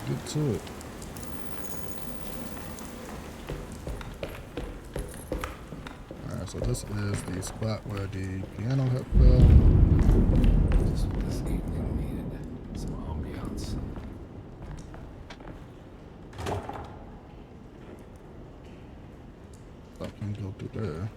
get to it. Alright, so this is the spot where the piano had fell. Just what this evening needed. Some ambiance. I can go through there.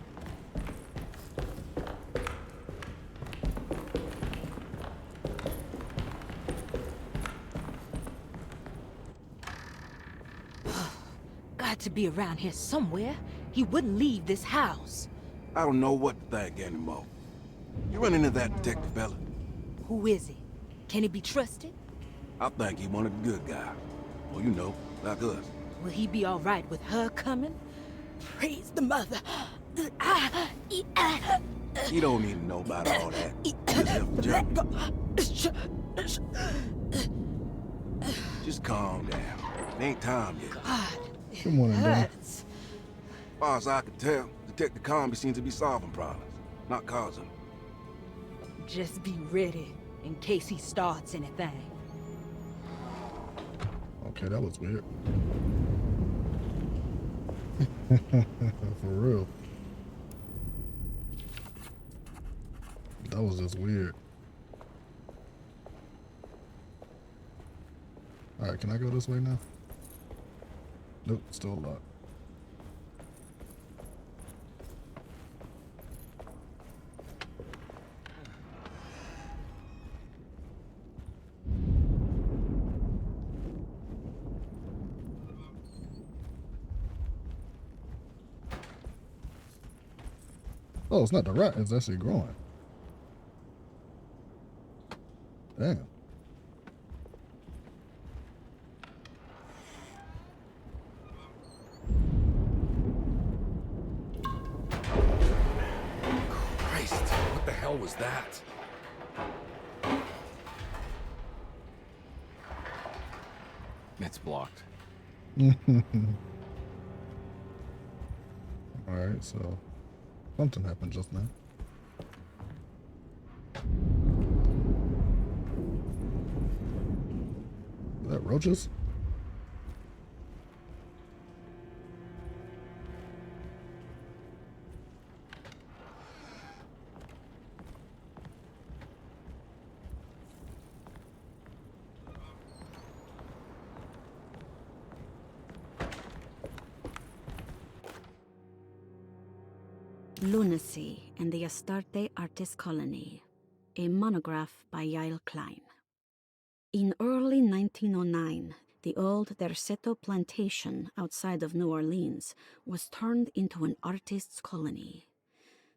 Got to be around here somewhere. He wouldn't leave this house. I don't know what to think anymore. You run into that detective fella? Who is he? Can he be trusted? I think he one of the good guys. Well, you know, like us. Will he be all right with her coming? Praise the mother. You don't need to know about all that. Just help the journey. Just calm down. It ain't time yet. God, Good morning, Dad. hurts. As far as I can tell, Detective Comby seems to be solving problems, not causing them. Just be ready in case he starts anything. Okay, that was weird. For real. That was just weird. Alright, can I go this way now? Nope, still locked. Oh, it's not the rat, it's actually growing. Damn. Christ, what the hell was that? It's blocked. Alright, so something happened just now. Is that roaches? Lunacy and the Astarte Artist Colony, a monograph by Yael Klein. In early 1909, the old Derceto plantation outside of New Orleans was turned into an artist's colony.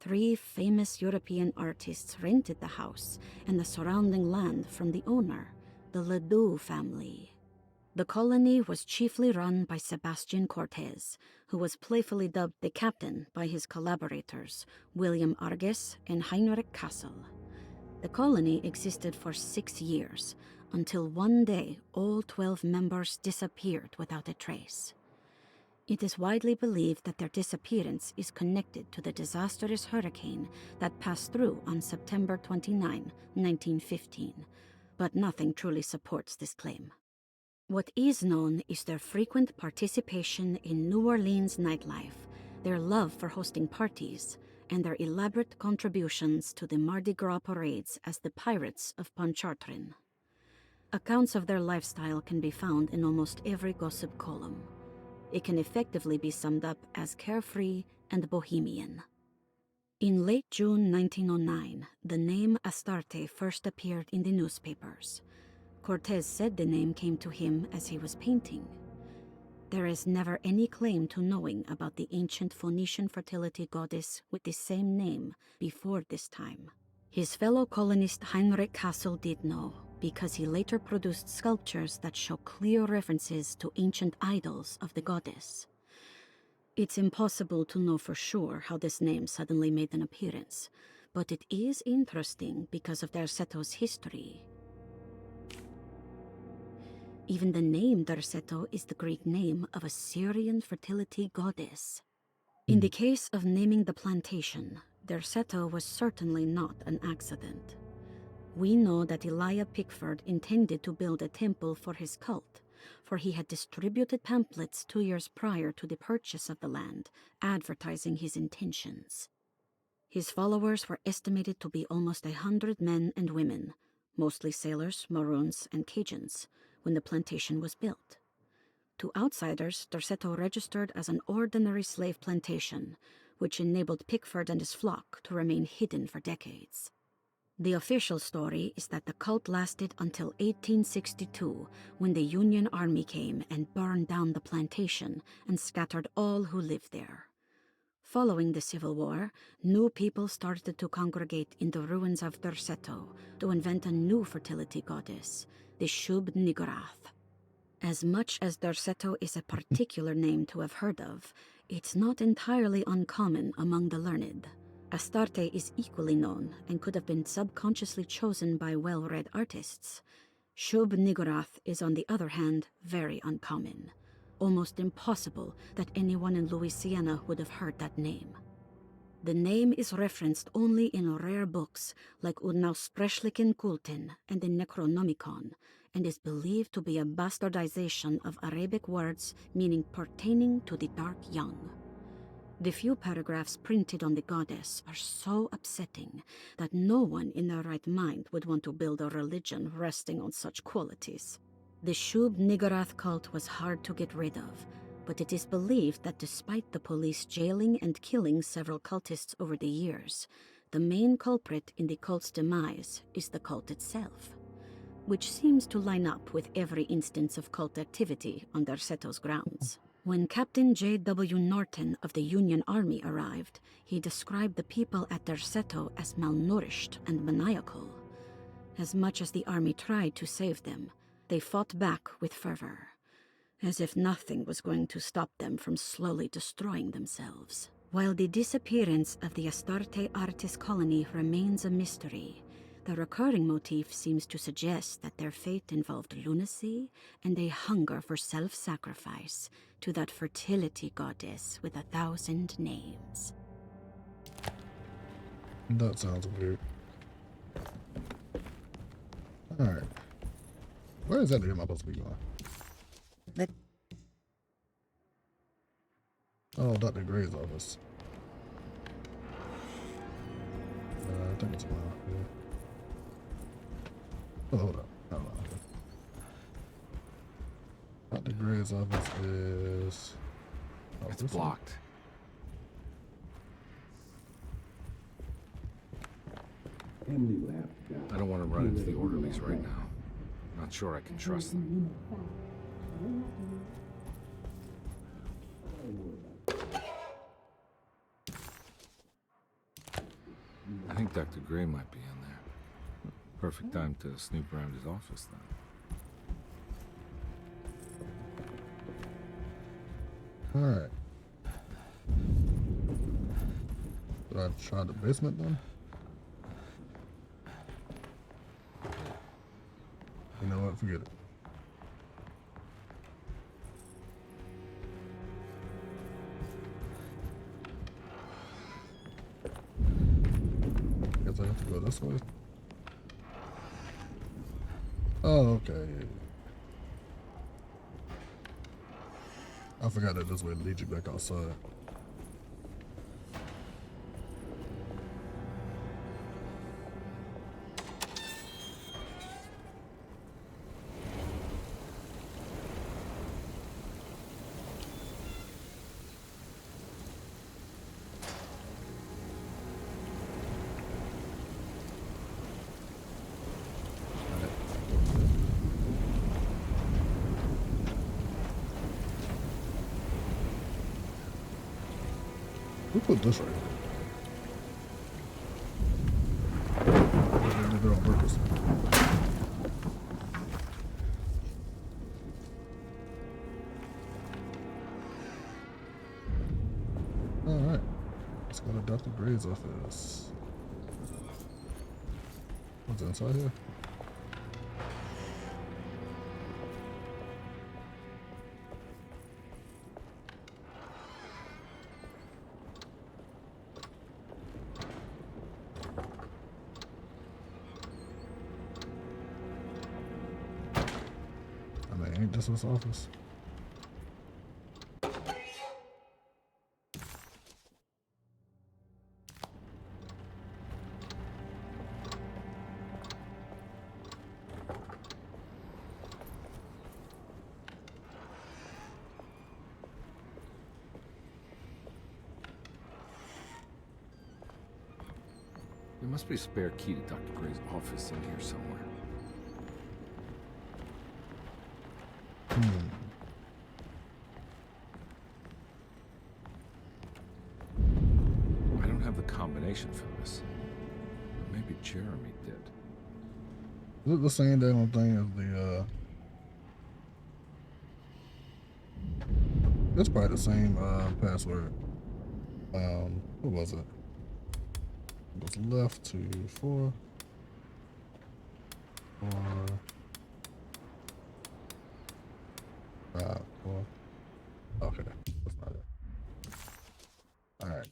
3 famous European artists rented the house and the surrounding land from the owner, the Ledoux family. The colony was chiefly run by Sebastian Cortez, who was playfully dubbed the captain by his collaborators, William Arges and Heinrich Kassel. The colony existed for 6 years, until one day all 12 members disappeared without a trace. It is widely believed that their disappearance is connected to the disastrous hurricane that passed through on September 29, 1915, but nothing truly supports this claim. What is known is their frequent participation in New Orleans nightlife, their love for hosting parties, and their elaborate contributions to the Mardi Gras parades as the Pirates of Pontchartrain. Accounts of their lifestyle can be found in almost every gossip column. It can effectively be summed up as carefree and bohemian. In late June 1909, the name Astarte first appeared in the newspapers. Cortez said the name came to him as he was painting. There is never any claim to knowing about the ancient Phoenician fertility goddess with the same name before this time. His fellow colonist Heinrich Kassel did know, because he later produced sculptures that show clear references to ancient idols of the goddess. It's impossible to know for sure how this name suddenly made an appearance, but it is interesting because of Derceto's history. Even the name Derceto is the Greek name of a Syrian fertility goddess. In the case of naming the plantation, Derceto was certainly not an accident. We know that Elijah Pickford intended to build a temple for his cult, for he had distributed pamphlets 2 years prior to the purchase of the land, advertising his intentions. His followers were estimated to be almost 100 men and women, mostly sailors, Maroons, and Cajuns, when the plantation was built. To outsiders, Derceto registered as an ordinary slave plantation, which enabled Pickford and his flock to remain hidden for decades. The official story is that the cult lasted until 1862, when the Union Army came and burned down the plantation and scattered all who lived there. Following the Civil War, new people started to congregate in the ruins of Derceto to invent a new fertility goddess, the Shub-Niggurath. As much as Derceto is a particular name to have heard of, it's not entirely uncommon among the learned. Astarte is equally known and could have been subconsciously chosen by well-read artists. Shub-Niggurath is, on the other hand, very uncommon. Almost impossible that anyone in Louisiana would have heard that name. The name is referenced only in rare books like Unaussprechlichen Kulten and the Necronomicon, and is believed to be a bastardization of Arabic words meaning pertaining to the dark young. The few paragraphs printed on the goddess are so upsetting that no one in their right mind would want to build a religion resting on such qualities. The Shub-Niggurath cult was hard to get rid of, but it is believed that despite the police jailing and killing several cultists over the years, the main culprit in the cult's demise is the cult itself, which seems to line up with every instance of cult activity on Derceto's grounds. When Captain J.W. Norton of the Union Army arrived, he described the people at Derceto as malnourished and maniacal. As much as the army tried to save them, they fought back with fervor, as if nothing was going to stop them from slowly destroying themselves. While the disappearance of the Astarte Artis colony remains a mystery, the recurring motif seems to suggest that their fate involved lunacy and a hunger for self-sacrifice to that fertility goddess with 1,000 names. That sounds weird. Alright. Where exactly am I supposed to be going? Oh, Dr. Gray's office. I think it's around here. Oh, hold up. Not around here. Dr. Gray's office is... Oh, It's this one? blocked. I don't want to run into the orderlies right now. Not sure I can trust them. I think Dr. Gray might be in there. Perfect time to snoop around his office then. Alright. Did I try the basement then? You know what? Forget it. Guess I have to go this way. Oh, okay. I forgot that this way leads you back outside. Who put this right here? They did it on purpose. Alright. Let's go to Dr. Gray's office. What's inside here? this his office? There must be a spare key to Dr. Gray's office in here somewhere. I don't have the combination for this. Or maybe Jeremy did. Is it the same damn thing as the it's probably the same password. What was it? It was left to 4 4 5 4. Okay, that's not it. All right.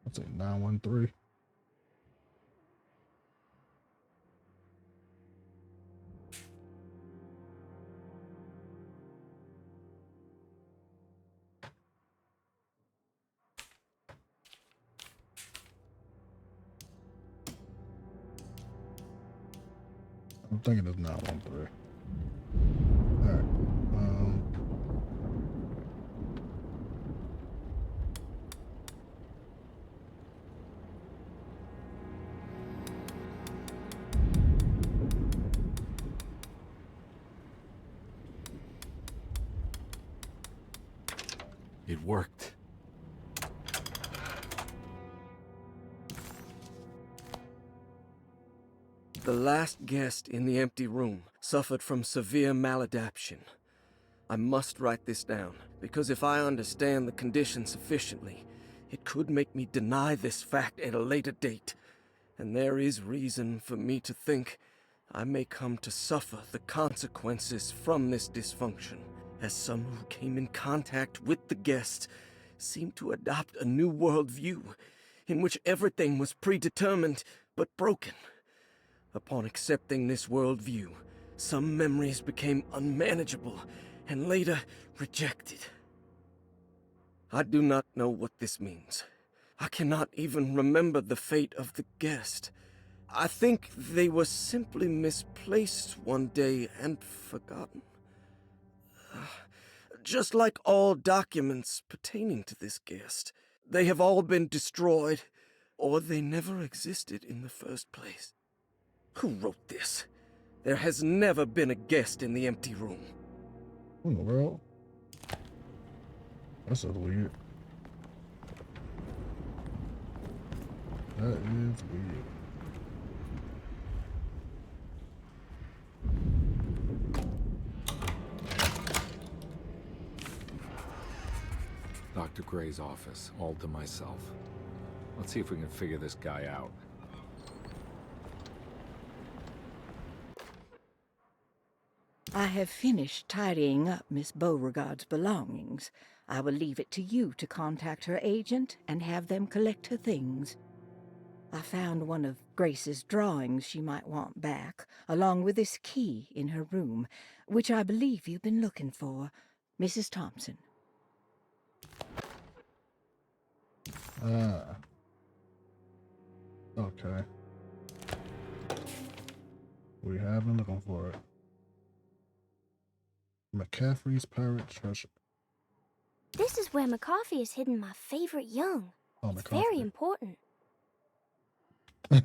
I'll say 913. I'm thinking it's 913. All right. It worked. The last guest in the empty room suffered from severe maladaptation. I must write this down, because if I understand the condition sufficiently, it could make me deny this fact at a later date. And there is reason for me to think I may come to suffer the consequences from this dysfunction, as some who came in contact with the guest seemed to adopt a new worldview in which everything was predetermined but broken. Upon accepting this worldview, some memories became unmanageable and later rejected. I do not know what this means. I cannot even remember the fate of the guest. I think they were simply misplaced one day and forgotten. Just like all documents pertaining to this guest, they have all been destroyed, or they never existed in the first place. Who wrote this? There has never been a guest in the empty room. What in the world? That's weird. That is weird. Dr. Gray's office, all to myself. Let's see if we can figure this guy out. I have finished tidying up Miss Beauregard's belongings. I will leave it to you to contact her agent and have them collect her things. I found one of Grace's drawings she might want back, along with this key in her room, which I believe you've been looking for. Mrs. Thompson. Okay. We have been looking for it. McCaffrey's Pirate Treasure. This is where McCarthy has hidden my favorite young. Oh, It's McCaffrey. very important. She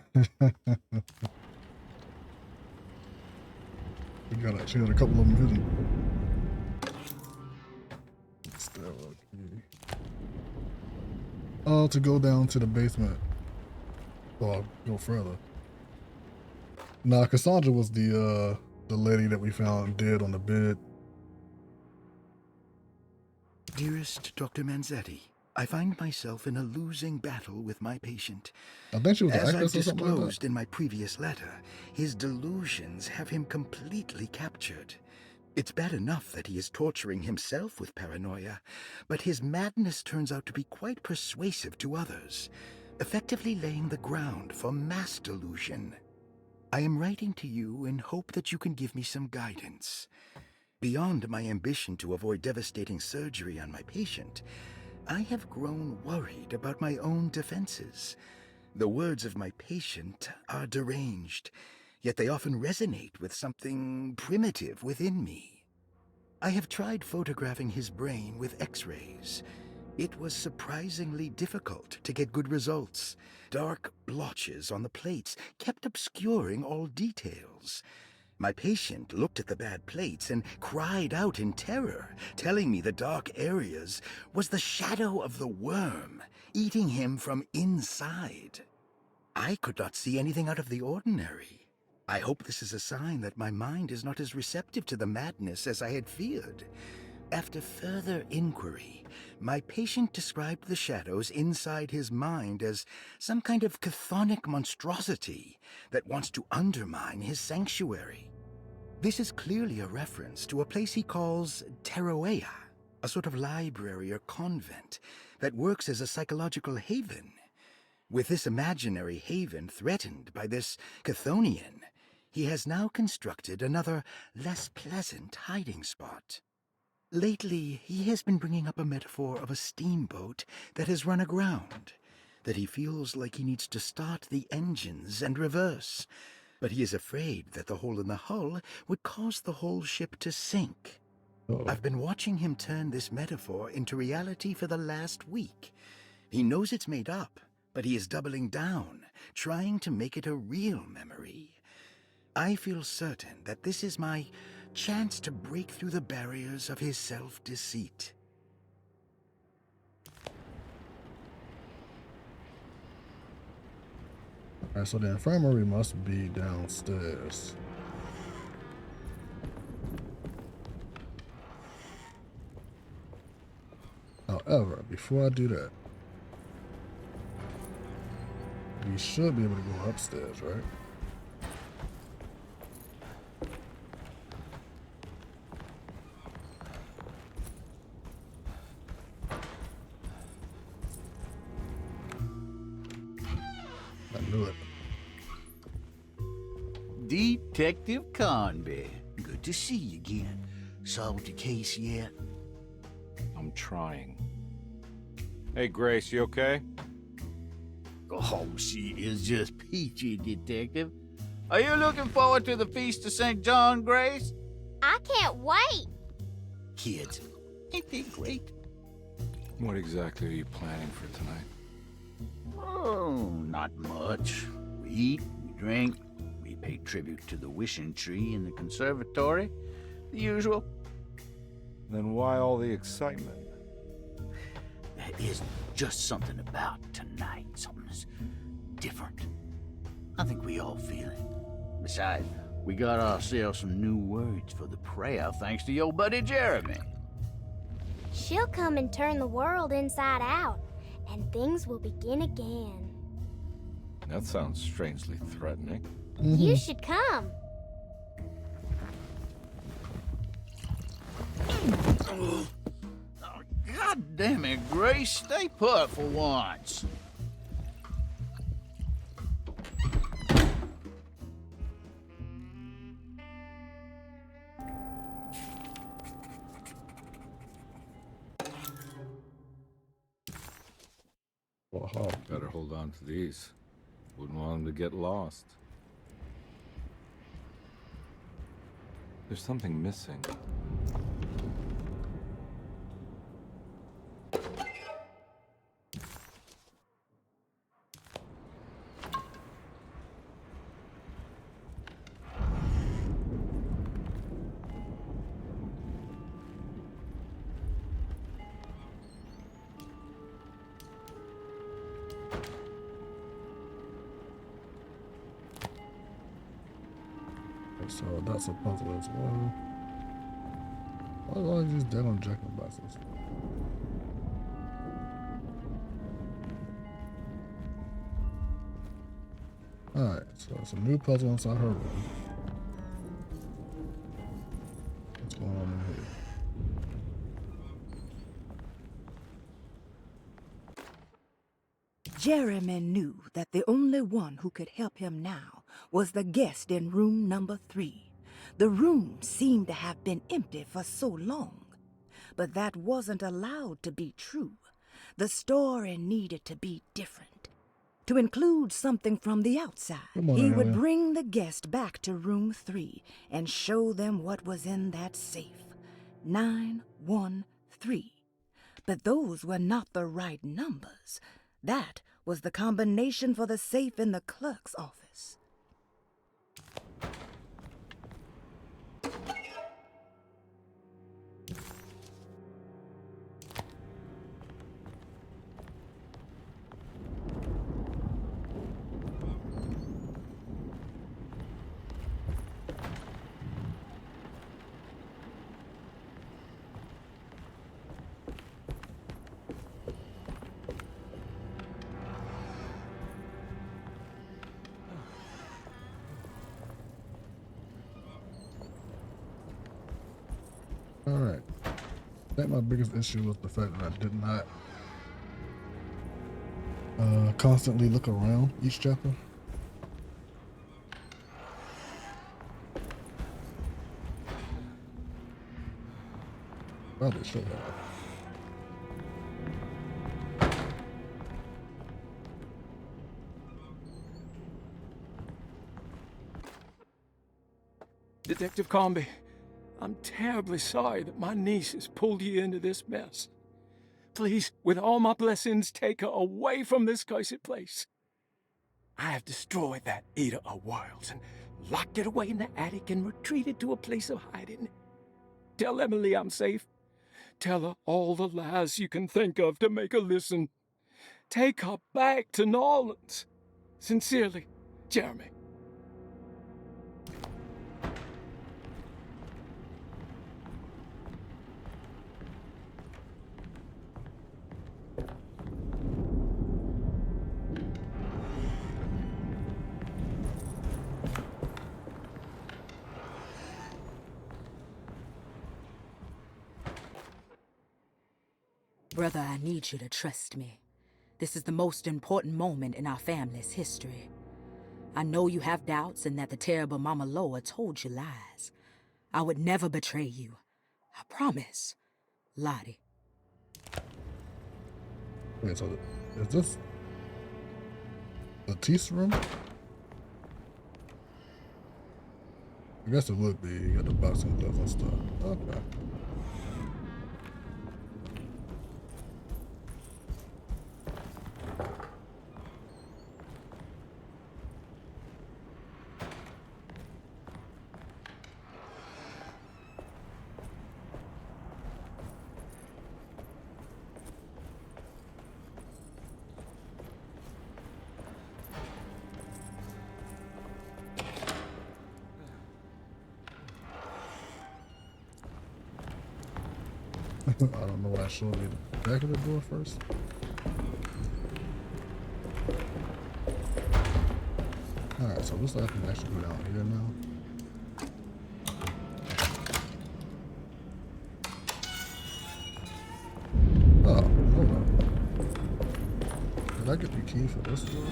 got a couple of them hidden. Still okay. Oh, to go down to the basement. Well, go further. Nah, Cassandra was the lady that we found dead on the bed. Dearest Dr. Manzetti, I find myself in a losing battle with my patient. I think she was an As I've actress or something like that. disclosed in my previous letter, his delusions have him completely captured. It's bad enough that he is torturing himself with paranoia, but his madness turns out to be quite persuasive to others, effectively laying the ground for mass delusion. I am writing to you in hope that you can give me some guidance. Beyond my ambition to avoid devastating surgery on my patient, I have grown worried about my own defenses. The words of my patient are deranged, yet they often resonate with something primitive within me. I have tried photographing his brain with X-rays. It was surprisingly difficult to get good results. Dark blotches on the plates kept obscuring all details. My patient looked at the bad plates and cried out in terror, telling me the dark areas was the shadow of the worm, eating him from inside. I could not see anything out of the ordinary. I hope this is a sign that my mind is not as receptive to the madness as I had feared. After further inquiry, my patient described the shadows inside his mind as some kind of chthonic monstrosity that wants to undermine his sanctuary. This is clearly a reference to a place he calls Teroea, a sort of library or convent that works as a psychological haven. With this imaginary haven threatened by this Chthonian, he has now constructed another, less pleasant hiding spot. Lately, he has been bringing up a metaphor of a steamboat that has run aground, that he feels like he needs to start the engines and reverse, but he is afraid that the hole in the hull would cause the whole ship to sink. I've been watching him turn this metaphor into reality for the last week. He knows it's made up, but he is doubling down, trying to make it a real memory. I feel certain that this is my chance to break through the barriers of his self-deceit. Alright, so the infirmary must be downstairs. However, before I do that, we should be able to go upstairs, right? I knew it. Detective Conby. Good to see you again. Solved the case yet? I'm trying. Hey, Grace, you okay? Oh, she is just peachy, Detective. Are you looking forward to the Feast of St. John, Grace? I can't wait. Kids, ain't they great? What exactly are you planning for tonight? Oh, not much. We eat, we drink, we pay tribute to the wishing tree in the conservatory. The usual. Then why all the excitement? There is just something about tonight. Something's different. I think we all feel it. Besides, we got ourselves some new words for the prayer thanks to your buddy Jeremy. She'll come and turn the world inside out, and things will begin again. That sounds strangely threatening. You should come. Oh, God damn it, Grace. Stay put for once. Wow. Better hold on to these. Wouldn't want them to get lost. There's something missing. So that's a puzzle as well. Why are all these dead on Jack and boxes? Alright, so it's a new puzzle inside her room. What's going on in here? Jeremy knew that the only one who could help him now was the guest in room number 3. The room seemed to have been empty for so long. But that wasn't allowed to be true. The story needed to be different. To include something from the outside, he would bring the guest back to room 3 and show them what was in that safe. 913. But those were not the right numbers. That was the combination for the safe in the clerk's office. Alright. I think my biggest issue was the fact that I did not constantly look around each chapter. Probably should have. Detective Comby, I'm terribly sorry that my niece has pulled you into this mess. Please, with all my blessings, take her away from this cursed place. I have destroyed that Eater of Worlds and locked it away in the attic and retreated to a place of hiding. Tell Emily I'm safe. Tell her all the lies you can think of to make her listen. Take her back to New Orleans. Sincerely, Jeremy. Brother, I need you to trust me. This is the most important moment in our family's history. I know you have doubts and that the terrible Mama Loa told you lies. I would never betray you. I promise. Lottie. Wait, so is this Batiste's room? I guess it would be. You got the boxing gloves and stuff. Okay. I don't know why I showed you the back of the door first. Alright, so it looks like I can actually go down here now. Oh, hold on. Did I get the key for this door?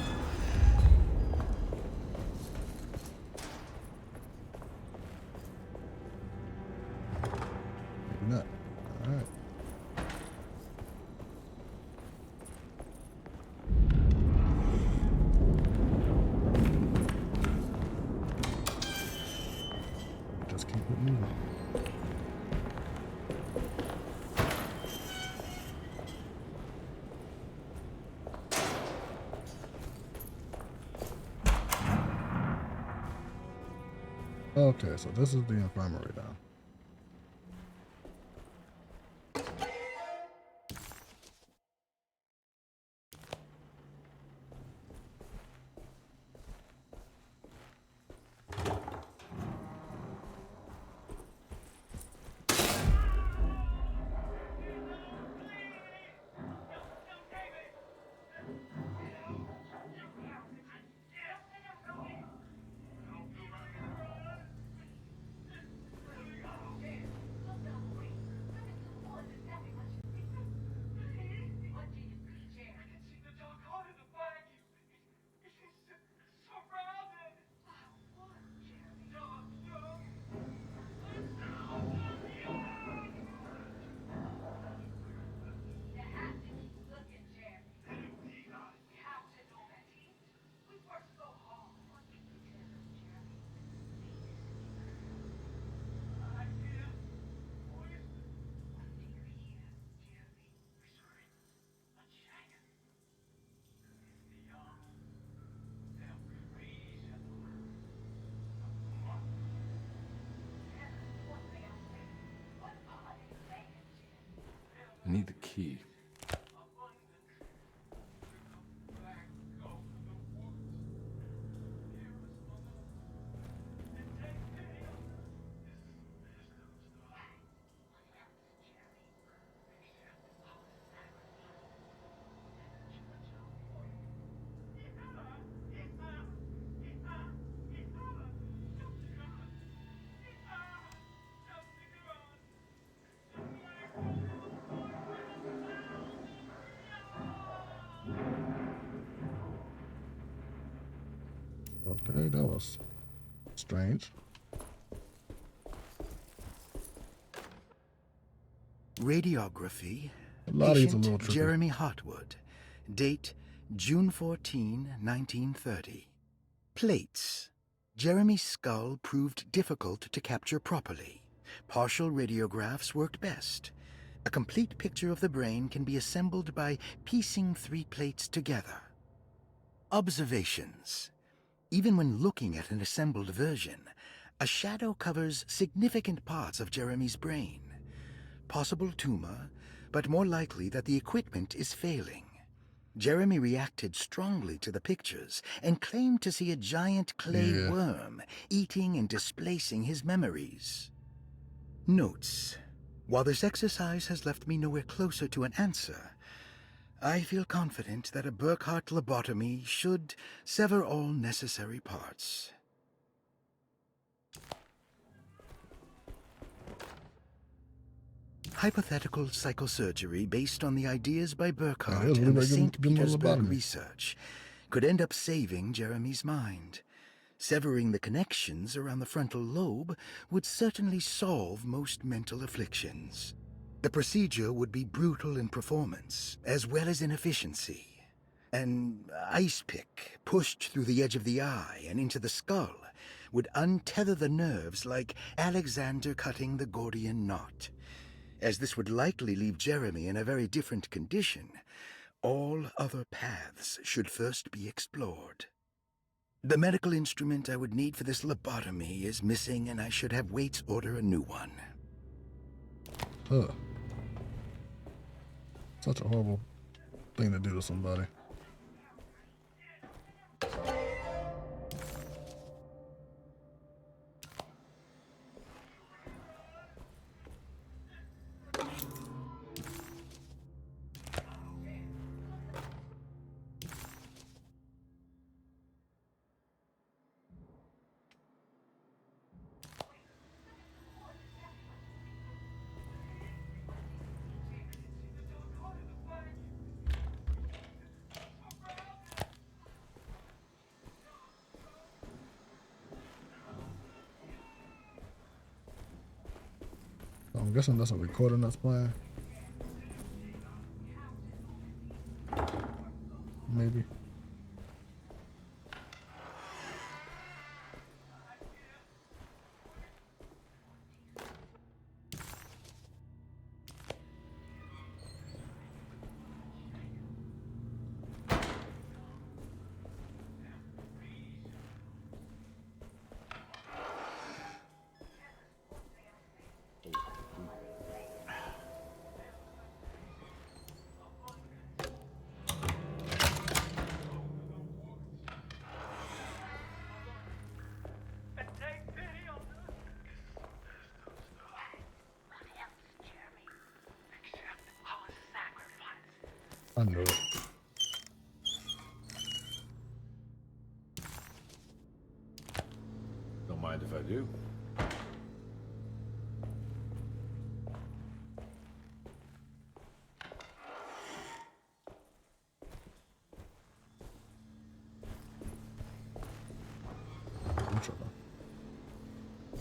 Maybe not. Alright. Just keep it moving. Okay, so this is the infirmary now. need the key. Okay, that was strange. Radiography. A lot of these are a Patient little tricky. Jeremy Hotwood. Date June 14, 1930. Plates. Jeremy's skull proved difficult to capture properly. Partial radiographs worked best. A complete picture of the brain can be assembled by piecing 3 plates together. Observations. Even when looking at an assembled version, a shadow covers significant parts of Jeremy's brain. Possible tumor, but more likely that the equipment is failing. Jeremy reacted strongly to the pictures and claimed to see a giant clay worm eating and displacing his memories. Notes. While this exercise has left me nowhere closer to an answer, I feel confident that a Burkhardt lobotomy should sever all necessary parts. Hypothetical psychosurgery based on the ideas by Burkhardt and the St. Petersburg research could end up saving Jeremy's mind. Severing the connections around the frontal lobe would certainly solve most mental afflictions. The procedure would be brutal in performance, as well as in efficiency. An ice pick pushed through the edge of the eye and into the skull would untether the nerves like Alexander cutting the Gordian knot. As this would likely leave Jeremy in a very different condition, all other paths should first be explored. The medical instrument I would need for this lobotomy is missing, and I should have Waits order a new one. Huh. Such a horrible thing to do to somebody. I'm guessing that's a recording that's playing. Maybe. I knew it. Don't mind if I do.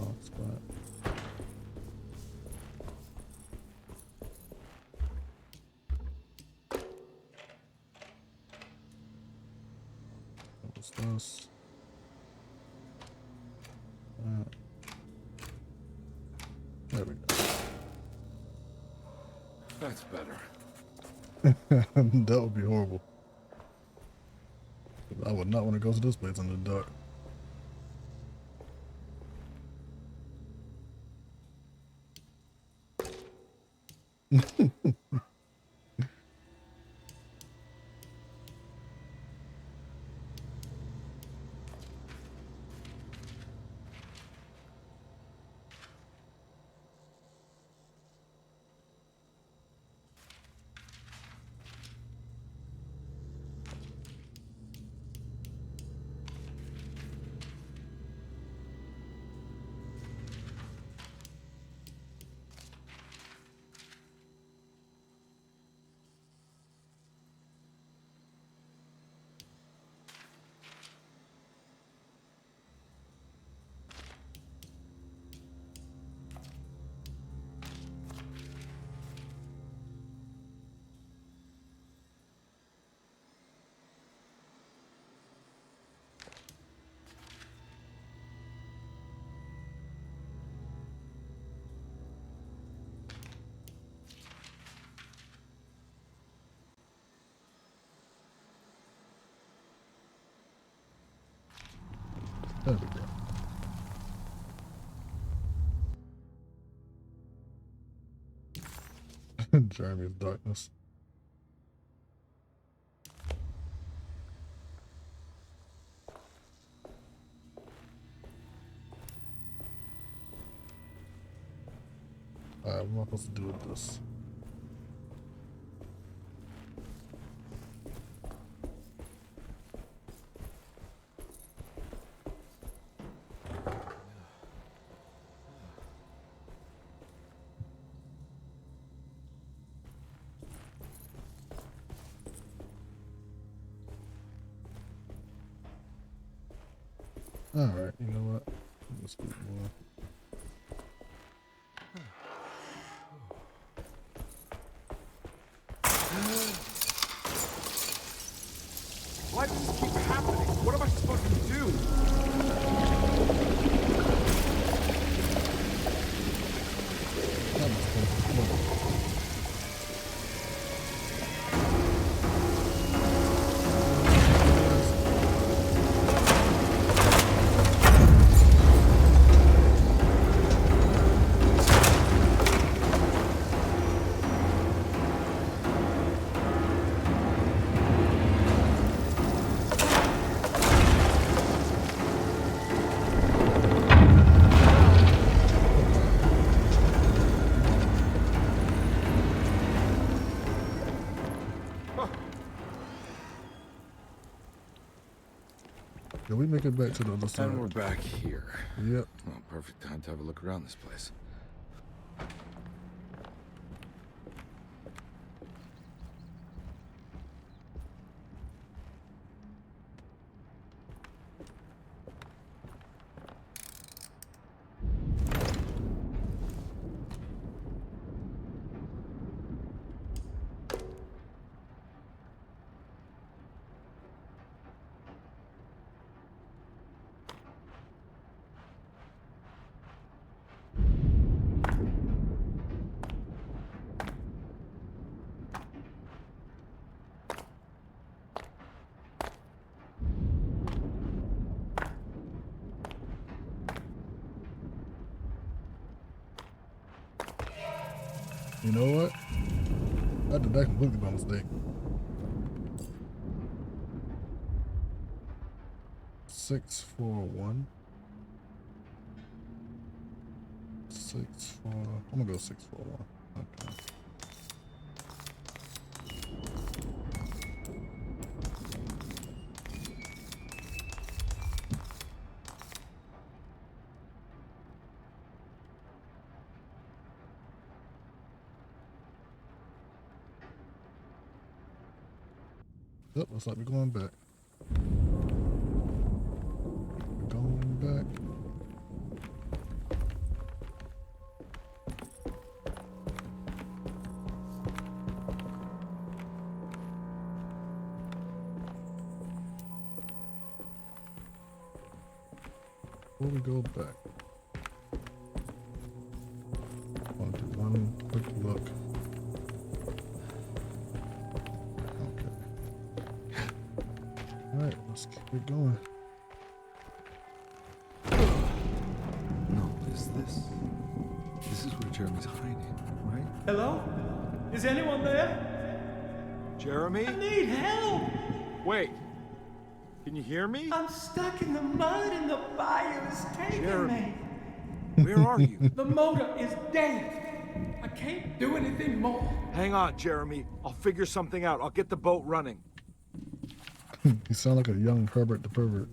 Oh, spot. What's this? There we go. That's better. That would be horrible. I would not want to go to this place in the dark. There we go. Jeremy's darkness. Alright, what am I supposed to do with this? Alright, you know what? Let's do more. Why does this keep happening? What am I supposed to do? Can we make it back to the other side? And we're back here. Yep. Well, perfect time to have a look around this place. You know what? I did that completely by mistake. 641. 64. I'm gonna go 641. Okay. Yep, looks like we're going back. We're going back. Before we go back, I want to do one quick look. Alright, let's keep it going. No, is this? This is where Jeremy's hiding, right? Hello? Is anyone there? Jeremy? I need help! Wait. Can you hear me? I'm stuck in the mud and the fire is taking Jeremy. me. Where are you? The motor is dead. I can't do anything more. Hang on, Jeremy. I'll figure something out. I'll get the boat running. You sound like a young Herbert the Pervert.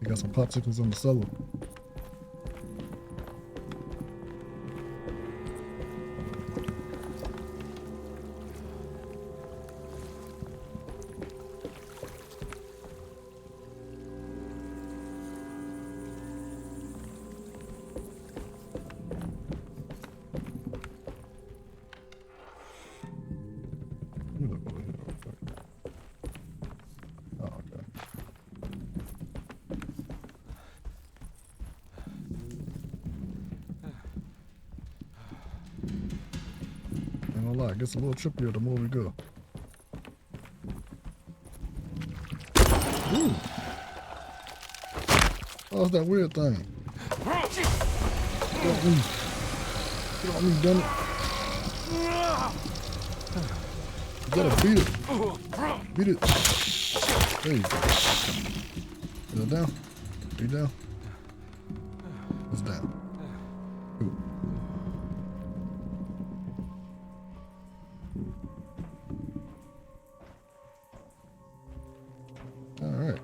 You got some popsicles on the cellar. It gets a little trippier the more we go. Ooh. Oh, it's that weird thing. Get off me. Get off me, damn it. You gotta beat it. Beat it. There you go. Is it down? Are you down? It's down. Ooh. All right.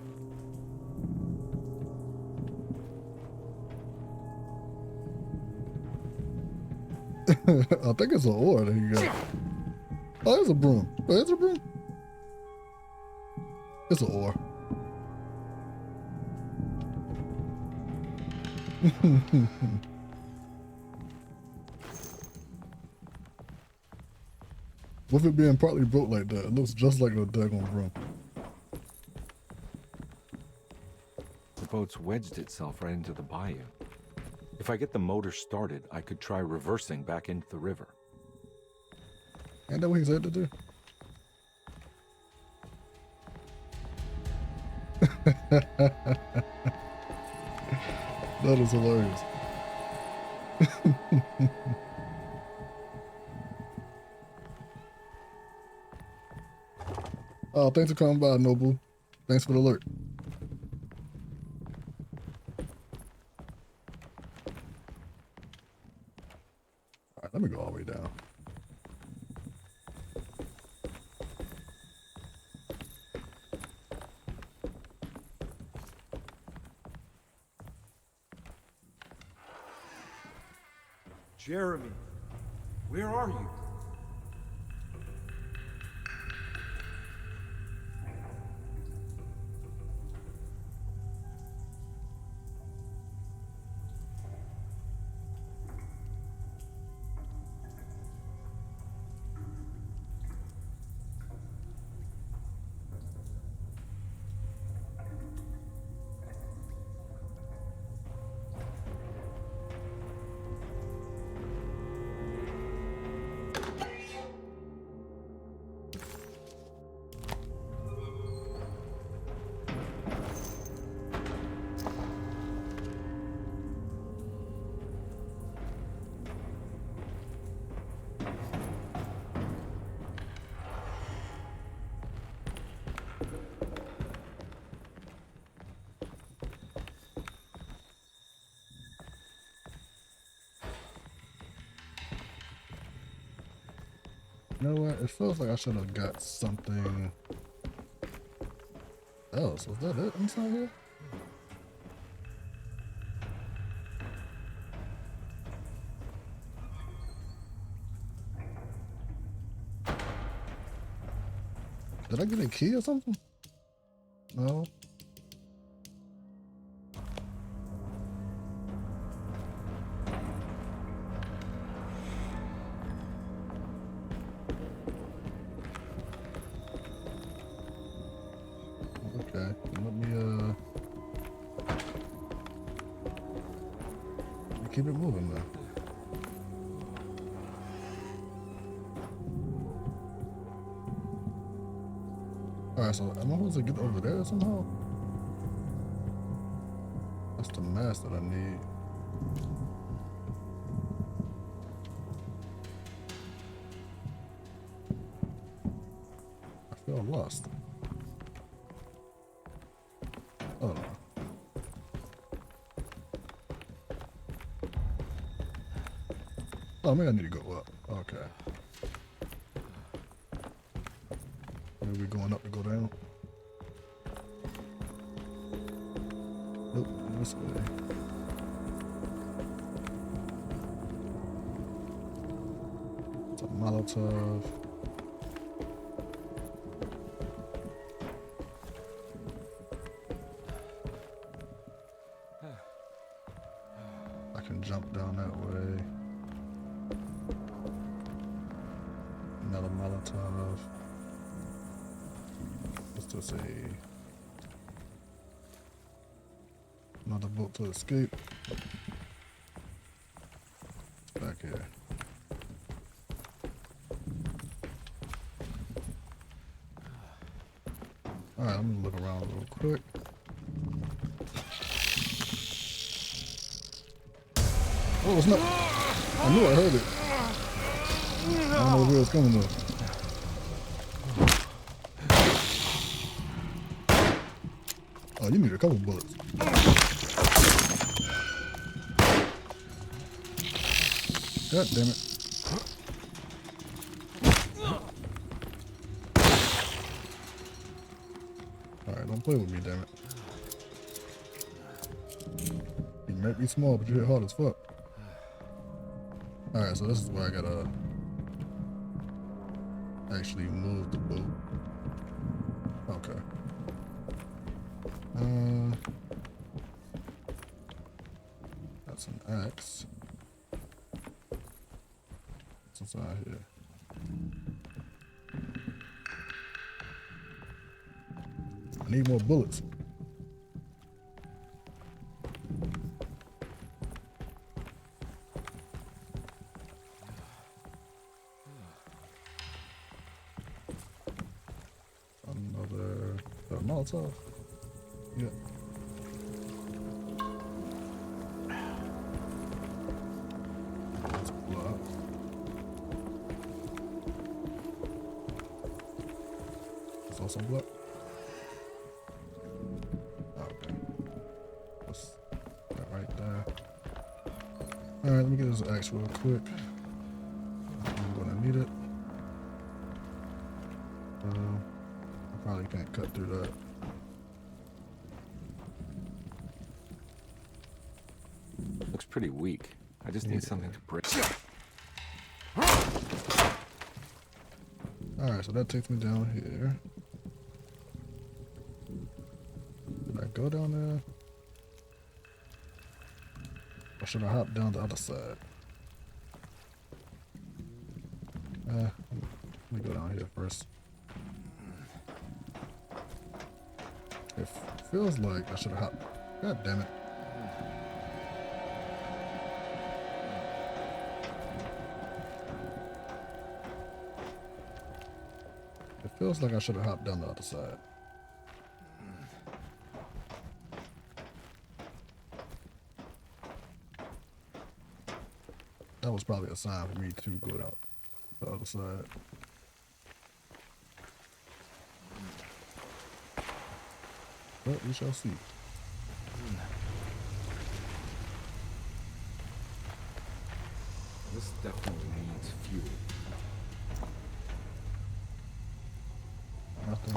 I think it's an oar that you got. Oh, there's a broom. Oh, there's a broom. It's an oar. With it being partly built like that, it looks just like a daggone broom. The boat's wedged itself right into the bayou. If I get the motor started, I could try reversing back into the river. Ain't that what he said to do? That is hilarious. Oh, thanks for coming by, Nobu. Thanks for the alert. All right, let me go all the way down. Jeremy, where are you? You know what? It feels like I should have got something else. Was that it inside here? Did I get a key or something? No. Okay, let me keep it moving now. Alright, so am I supposed to get over there somehow? That's the mask that I need. I feel lost. Oh no. Oh, maybe I need to go up. Okay. Maybe we're going up to go down. Nope, this way. It's a Molotov. I can jump down that way. Another Molotov. What's this say? Another boat to escape. Back here. Alright, I'm gonna look around real quick. Oh, it's not. I knew I heard it. I don't know where it was coming though. Oh, you need a couple bullets. God damn it. Alright, don't play with me, damn it. You might be small, but you hit hard as fuck. Alright, so this is where I gotta actually move the boat. Okay. That's an axe. What's inside here? I need more bullets. Another Molotov. Yeah. Let's blow up. There's also blood. Okay. What's that right there? Alright, let me get this axe real quick. I'm gonna need it. I probably can't cut through that. Looks pretty weak. I just need something to break. Alright, so that takes me down here. Did I go down there? Or should I hop down the other side? Let me go down here first. It feels like I should have hopped. God damn it. It feels like I should have hopped down the other side. That was probably a sign for me to go down the other side. But we shall see. This definitely needs fuel. Nothing.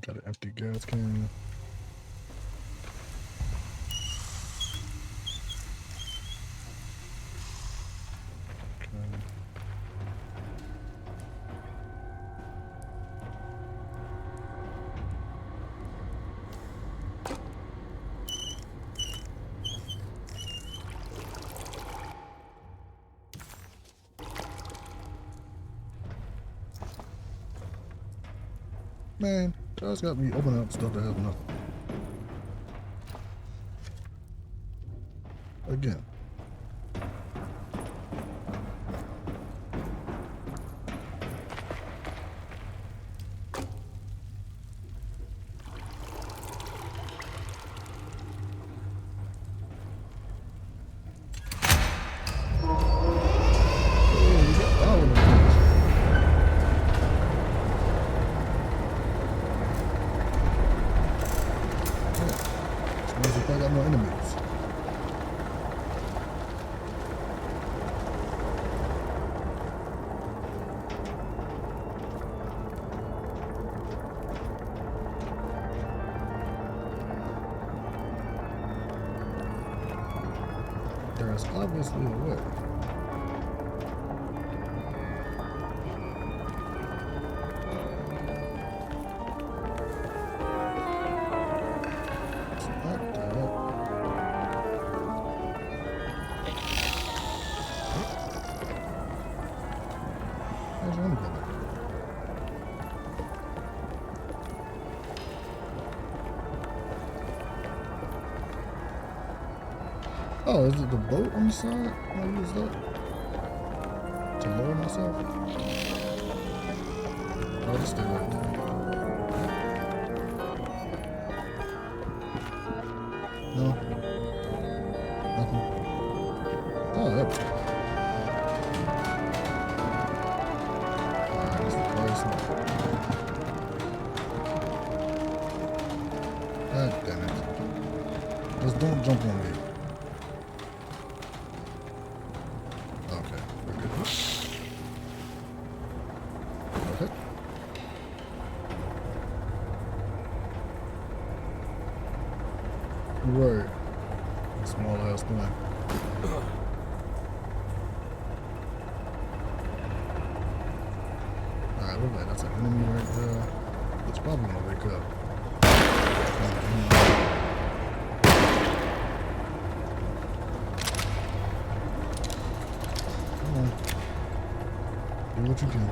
Got an empty gas can. Man, that's got me opening up stuff that has nothing. Again. I got no enemies. There's obviously a way. Oh, is it the boat on the side? I'll use that to lower myself. I'll just stay right there. No? Nothing? Oh, there we go. Alright, that's the place. God damn it. Just don't jump on me. Okay, we're good. Okay. Right. Small ass thing. Alright, look at that. That's an enemy right there. It's probably gonna wake up. Come on. Do what you can.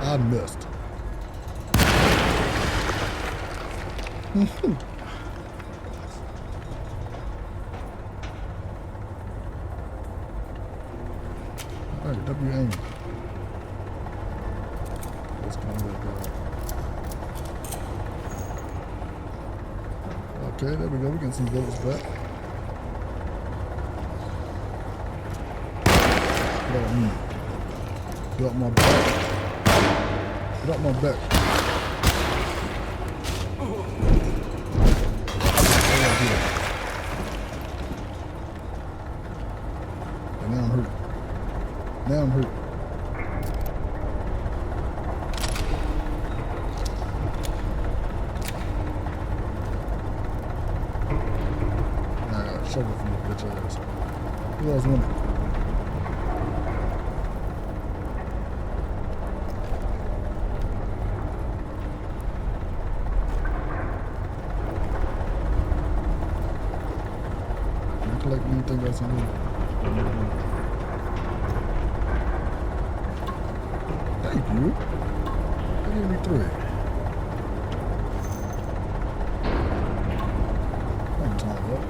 I missed. Alright, W aim. Let's come back out. Okay, there we go. We get some bullets back. Get out me. Get out my back. Get out my back. And now I'm hurt. Now I'm hurt. Now I got a shovel from this bitch ass. Who else want it? Collect anything else in here. Thank you. They gave me 3. I'm tired up.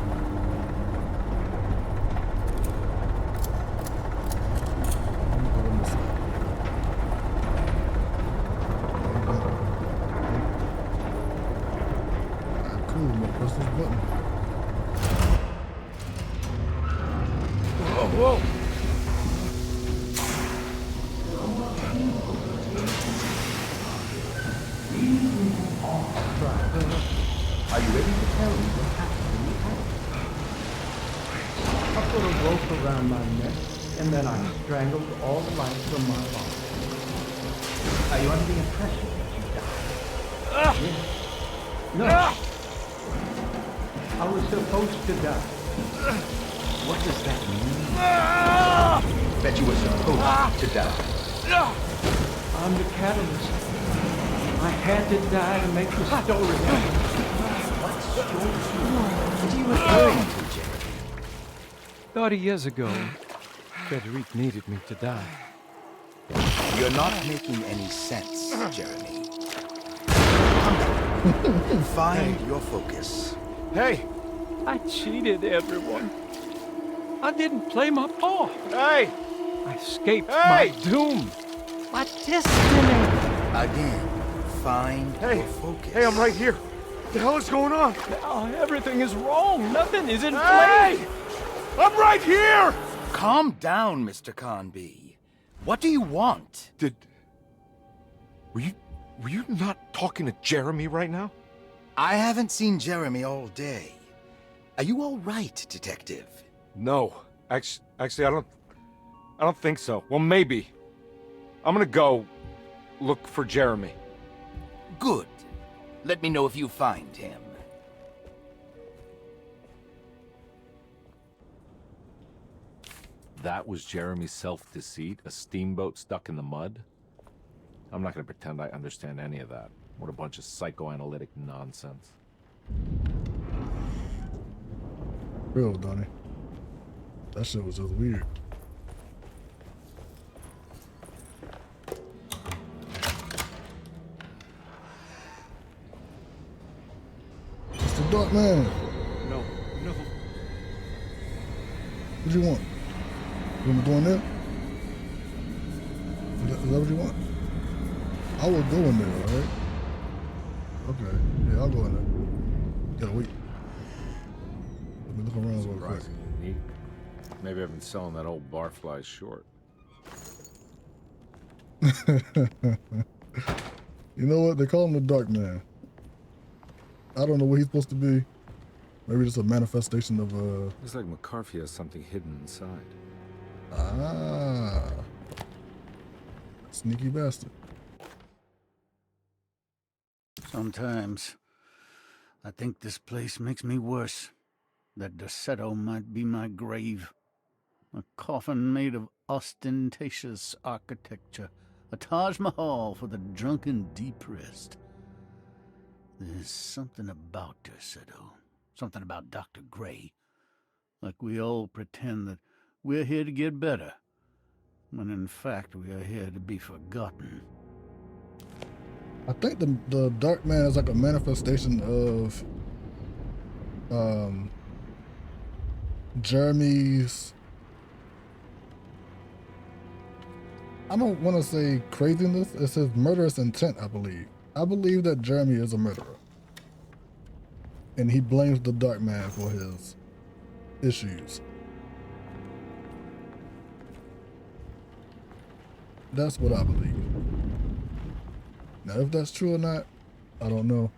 Let me go on this side. Alright, cool. I'm gonna press this button. Whoa! Are you ready to tell me what happened in the attic? I put a rope around my neck, and then I strangled all the life from my body. Are you under the impression that you died? Yes. No. I was supposed to die. What does that mean? That you were supposed to die? I'm the catalyst. I had to die to make the story happen. What story? What are you referring to, Jeremy? 30 years ago, Frederic needed me to die. You're not making any sense, Jeremy. Find your focus. Hey! I cheated everyone. I didn't play my part. Hey! I escaped my doom. My destiny. Again, find your focus. Hey, I'm right here. What the hell is going on? Now everything is wrong. Nothing is in Hey! place. I'm right here! Calm down, Mr. Conby. What do you want? Were you not talking to Jeremy right now? I haven't seen Jeremy all day. Are you all right, Detective? No. Actually, I don't think so. Well, maybe. I'm gonna go look for Jeremy. Good. Let me know if you find him. That was Jeremy's self-deceit? A steamboat stuck in the mud? I'm not gonna pretend I understand any of that. What a bunch of psychoanalytic nonsense. Real, Donnie. That shit was just weird. It's the Dark Man. No. What do you want? You want me to go in there? Is that what you want? I will go in there, alright? Okay. Yeah, I'll go in there. Gotta wait. Let me look around real quick. Surprisingly neat. Maybe I've been selling that old barfly short. You know what? They call him the Dark Man. I don't know what he's supposed to be. Maybe just a manifestation of Looks like McCarthy has something hidden inside. Ah. Sneaky bastard. Sometimes I think this place makes me worse. That Derceto might be my grave. A coffin made of ostentatious architecture. A Taj Mahal for the drunken depressed. There's something about Derceto. Something about Dr. Gray. Like we all pretend that we're here to get better. When in fact we are here to be forgotten. I think the Dark Man is like a manifestation of Jeremy's, I don't want to say craziness, it's his murderous intent, I believe. I believe that Jeremy is a murderer. And he blames the Dark Man for his issues. That's what I believe. Now, if that's true or not, I don't know.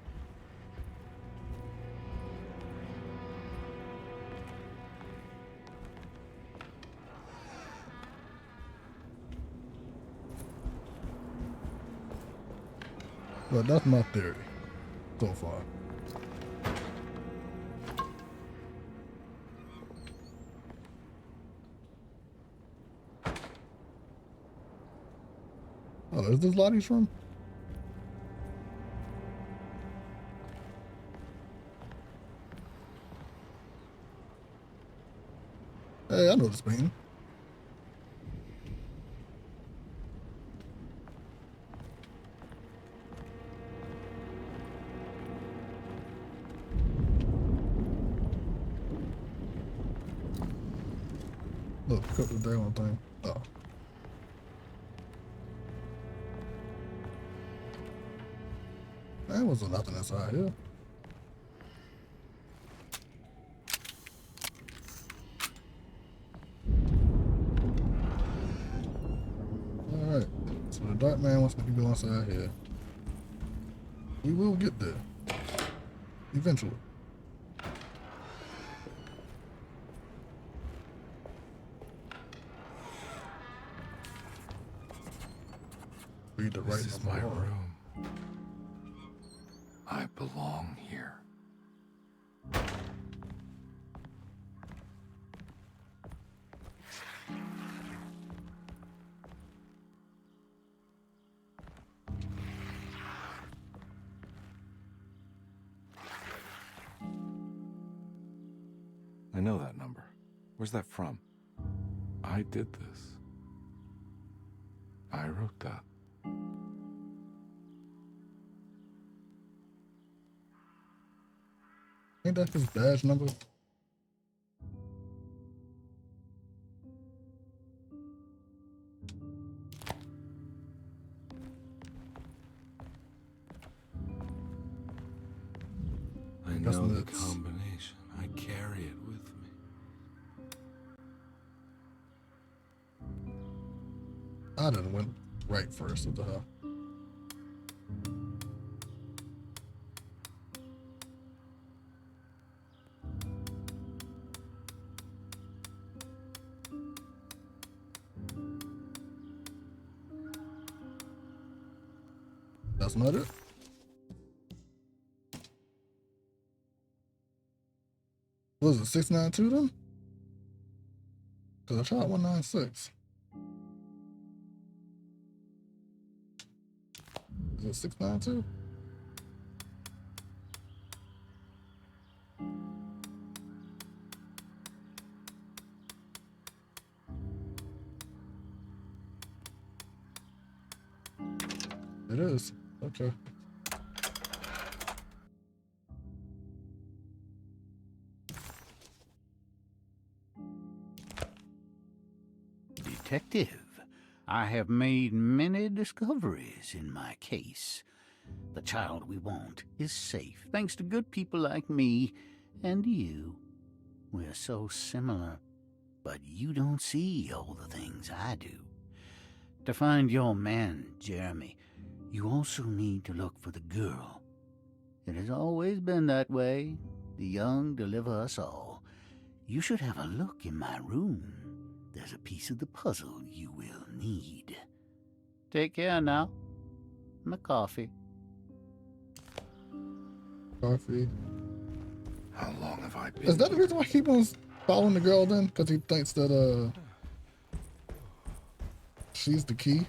But that's my theory so far. Oh, is this Lottie's room? Hey, I know this painting. Look, cut the damn thing. Oh. There wasn't nothing inside here. Alright, so the Dark Man wants me to go inside here. We will get there. Eventually. Read the right This is my room. I belong here. I know that number. Where's that from? I did this. I wrote that. Ain't that his badge number? I know the combination. I carry it with me. I done went right first. What the hell? That's not it. Was it 692 then? Because I tried 196. Is it 692? It is. Okay. Detective, I have made many discoveries in my case. The child we want is safe, thanks to good people like me and you. We're so similar, but you don't see all the things I do. To find your man, Jeremy, you also need to look for the girl. It has always been that way. The young deliver us all. You should have a look in my room. There's a piece of the puzzle you will need. Take care now. My coffee. Coffee. How long have I been? Is that the reason why he keeps on following the girl then? Because he thinks that she's the key.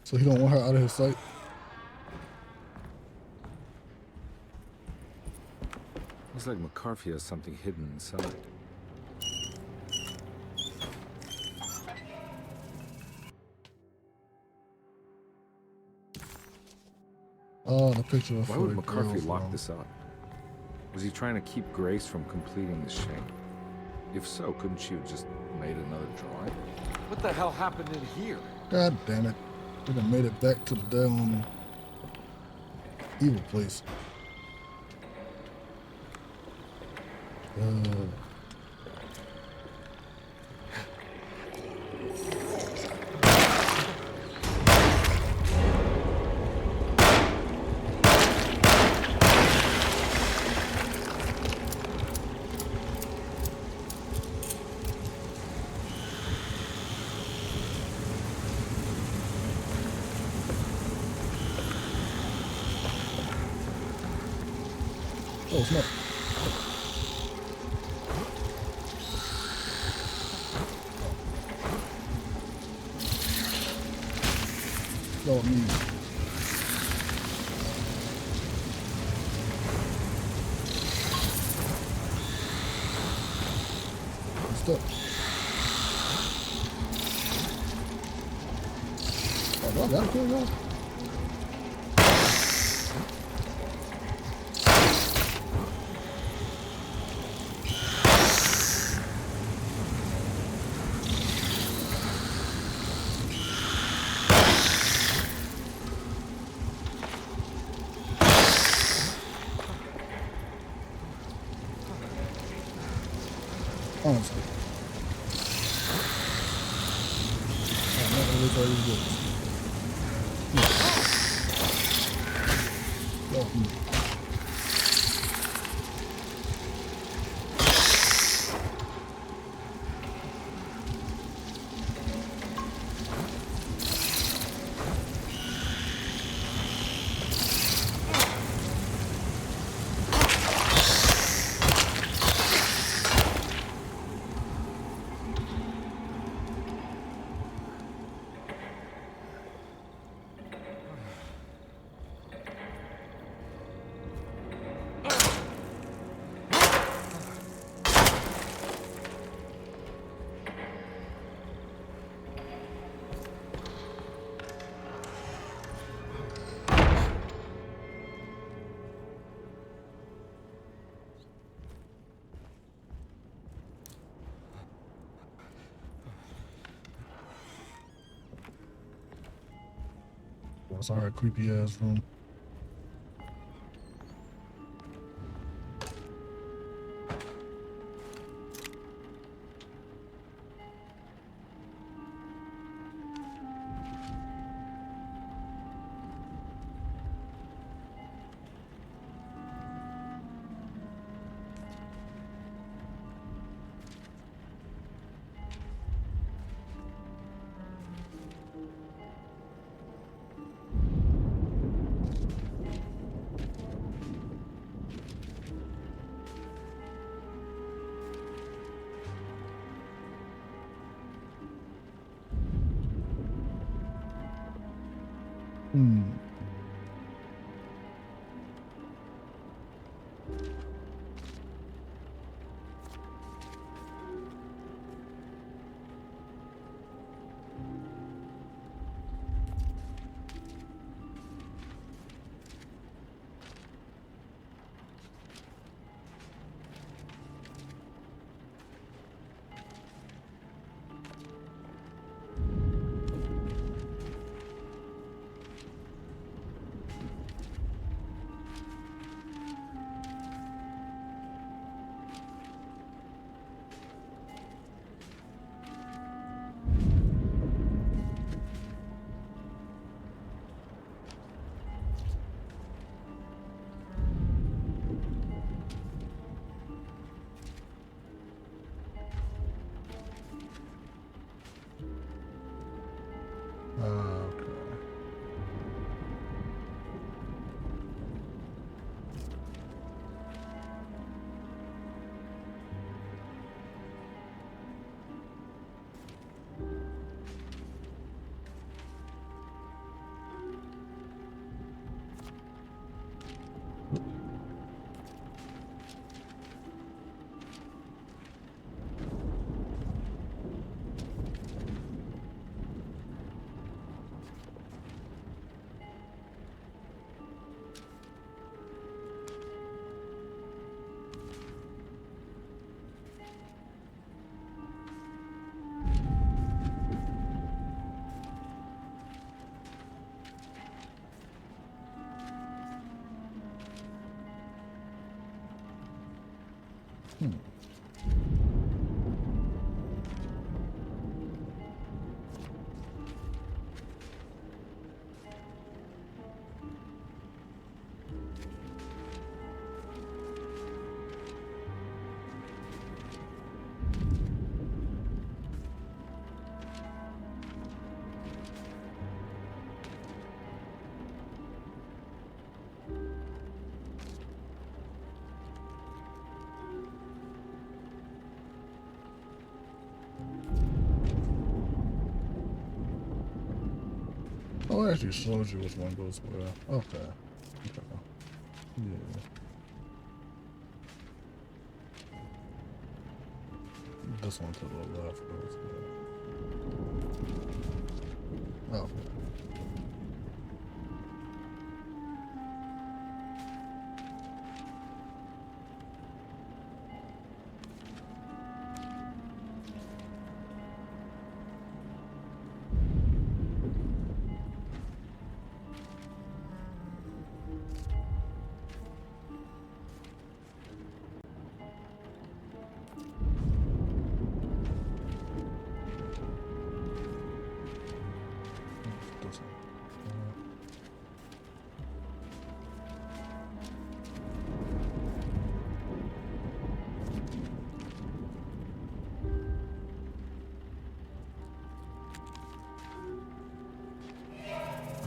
So he don't want her out of his sight. Looks like McCarthy has something hidden inside. Oh, the picture of Why would McCarthy lock this up? Was he trying to keep Grace from completing the shank? If so, couldn't she have just made another drawing? What the hell happened in here? God damn it. We done made it back to the damn evil place. Oh, snap. Oh, me. Stop. Oh, do I gotta kill y'all? Honestly. I'm not gonna wait for these bullets. Sorry, creepy ass room. Oh, I actually showed you which one goes where. Okay. Okay. Yeah. This one to the left goes there. Okay.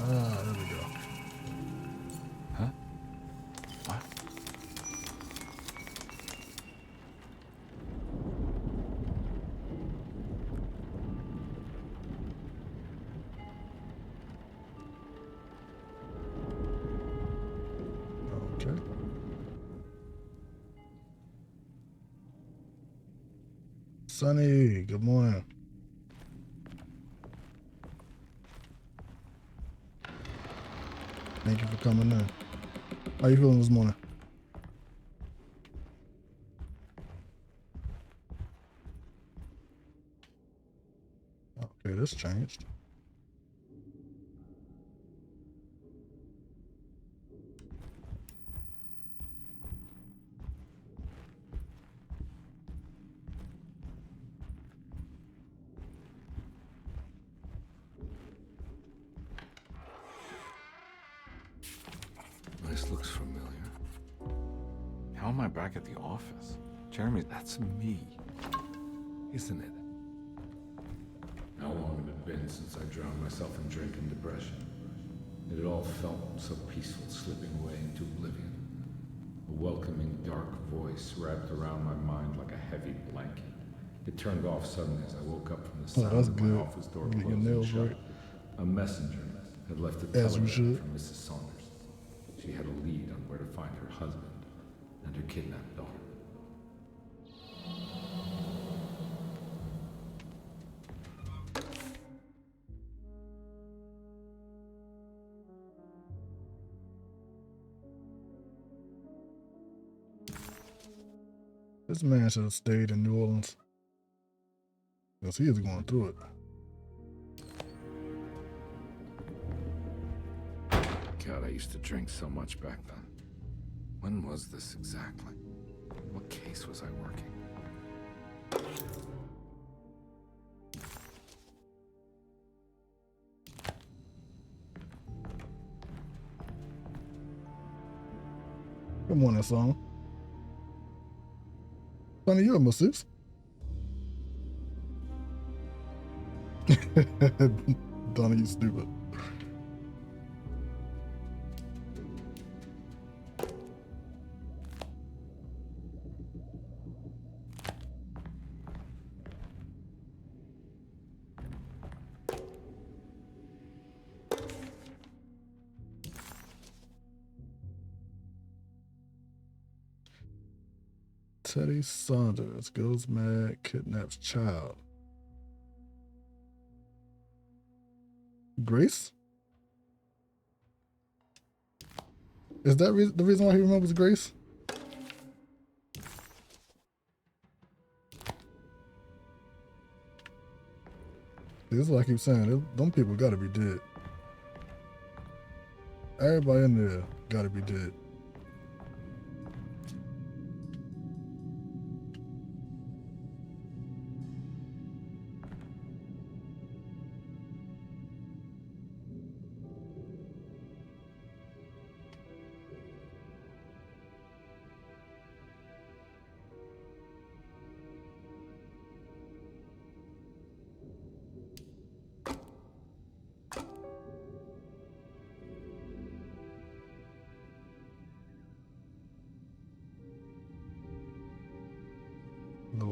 There we go. Huh? What? Okay. Sunny, good morning. Thank you for coming in. How you feeling this morning? Okay, this changed. This looks familiar. How am I back at the office? Jeremy, that's me, isn't it? How long had it been since I drowned myself in drink and depression? It had all felt so peaceful, slipping away into oblivion. A welcoming, dark voice wrapped around my mind like a heavy blanket. It turned off suddenly as I woke up from the sound that's of my good. office door Get your closing nails shut. right. A messenger had left a As we telegram should. from Mrs. Saunders. She had a lead on where to find her husband and her kidnapped daughter. This man should have stayed in New Orleans. Because he is going through it. God, I used to drink so much back then. When was this exactly? What case was I working? Good morning, son. Sonny, you're a masseuse. Donnie, you stupid. Teddy Saunders goes mad, kidnaps child. Grace? Is that the reason why he remembers Grace? This is what I keep saying. Them people gotta be dead. Everybody in there gotta be dead.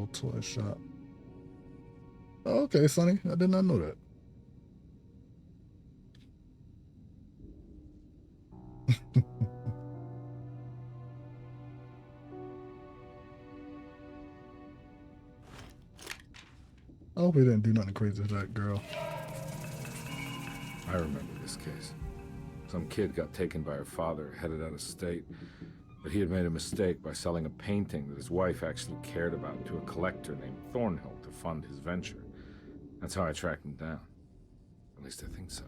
little toy shop. Oh, okay, Sonny. I did not know that. I hope he didn't do nothing crazy to that girl. I remember this case. Some kid got taken by her father, headed out of state. But he had made a mistake by selling a painting that his wife actually cared about to a collector named Thornhill to fund his venture. That's how I tracked him down. At least I think so.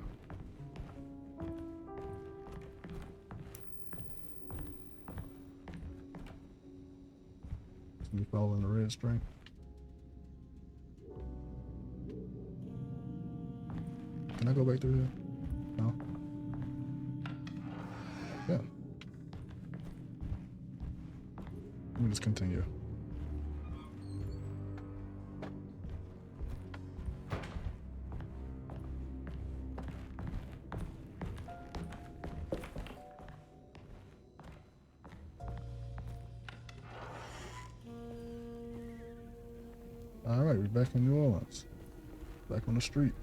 You following the red string? Can I go back through here? No. Yeah. Let me just continue. All right, we're back in New Orleans. Back on the street.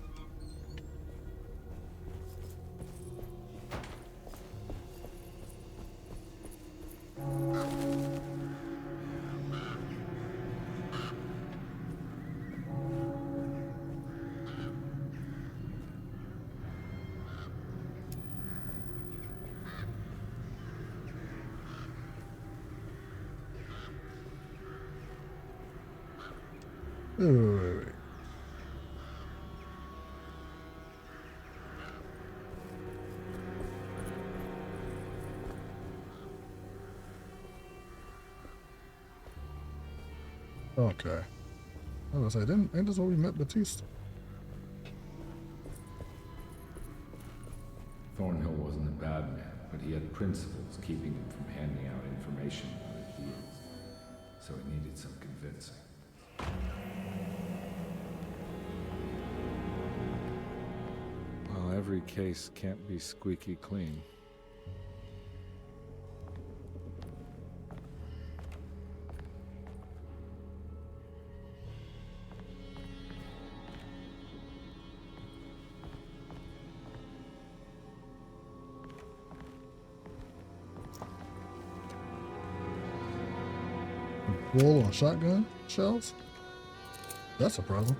Wait. Okay. I was gonna say, ain't this where we met Batista? Thornhill wasn't a bad man, but he had principles keeping him from handing out information on his deals. So it needed some convincing. Well, every case can't be squeaky clean. Wool on shotgun shells? That's a problem.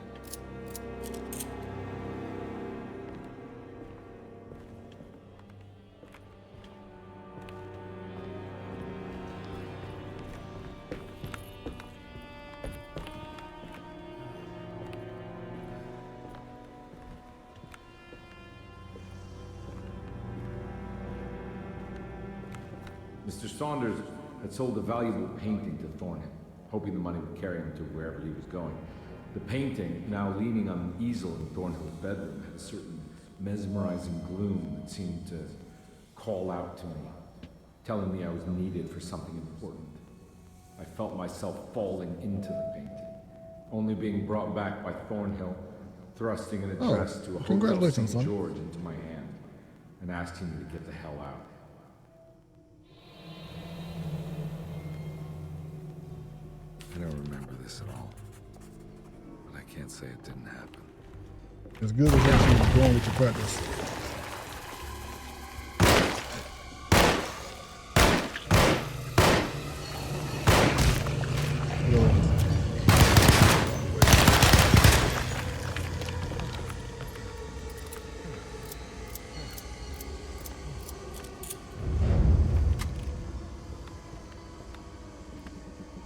Mr. Saunders had sold a valuable painting to Thornhill, hoping the money would carry him to wherever he was going. The painting, now leaning on an easel in Thornhill's bedroom, had a certain mesmerizing gloom that seemed to call out to me, telling me I was needed for something important. I felt myself falling into the painting, only being brought back by Thornhill, thrusting an address to a Hotel congratulations, St. son. George into my hand, and asking me to get the hell out. I don't remember this at all, but I can't say it didn't happen. As good as actually going with your practice.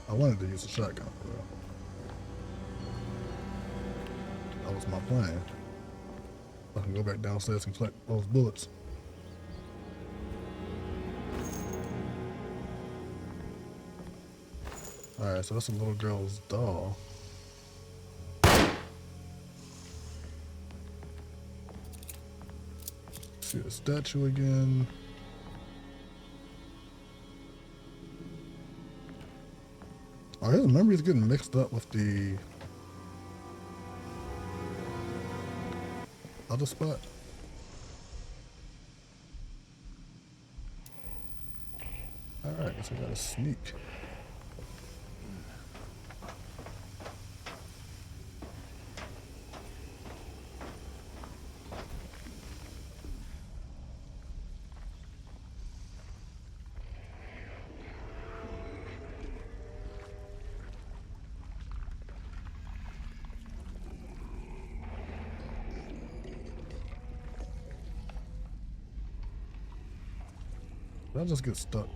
I wanted to use a shotgun for real. That was my plan. I can go back downstairs and collect those bullets. Alright, so that's a little girl's doll. See the statue again. Oh, his memory's getting mixed up with the other spot. Alright, guess I gotta sneak. Did I just get stuck?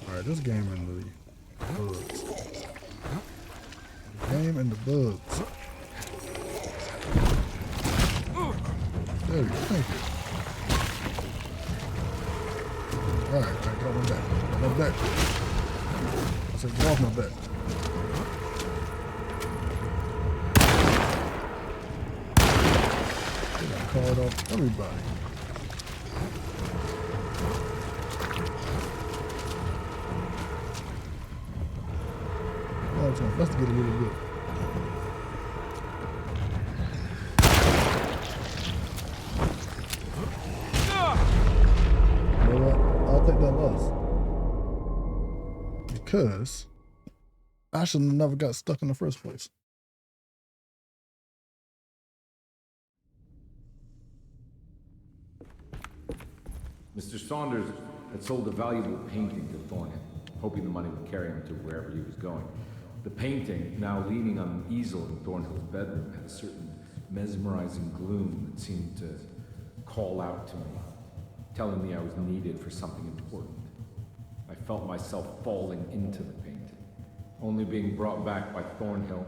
Alright, this game in the bugs. Game in the bugs. There we go, thank you. Alright, get off my back. Get off my back. I said get off my back. I called off everybody. Oh, so let's get a little bit. You know what? I'll take that loss. Because I should have never got stuck in the first place. Mr. Saunders had sold a valuable painting to Thornhill, hoping the money would carry him to wherever he was going. The painting, now leaning on an easel in Thornhill's bedroom, had a certain mesmerizing gloom that seemed to call out to me, telling me I was needed for something important. I felt myself falling into the painting, only being brought back by Thornhill,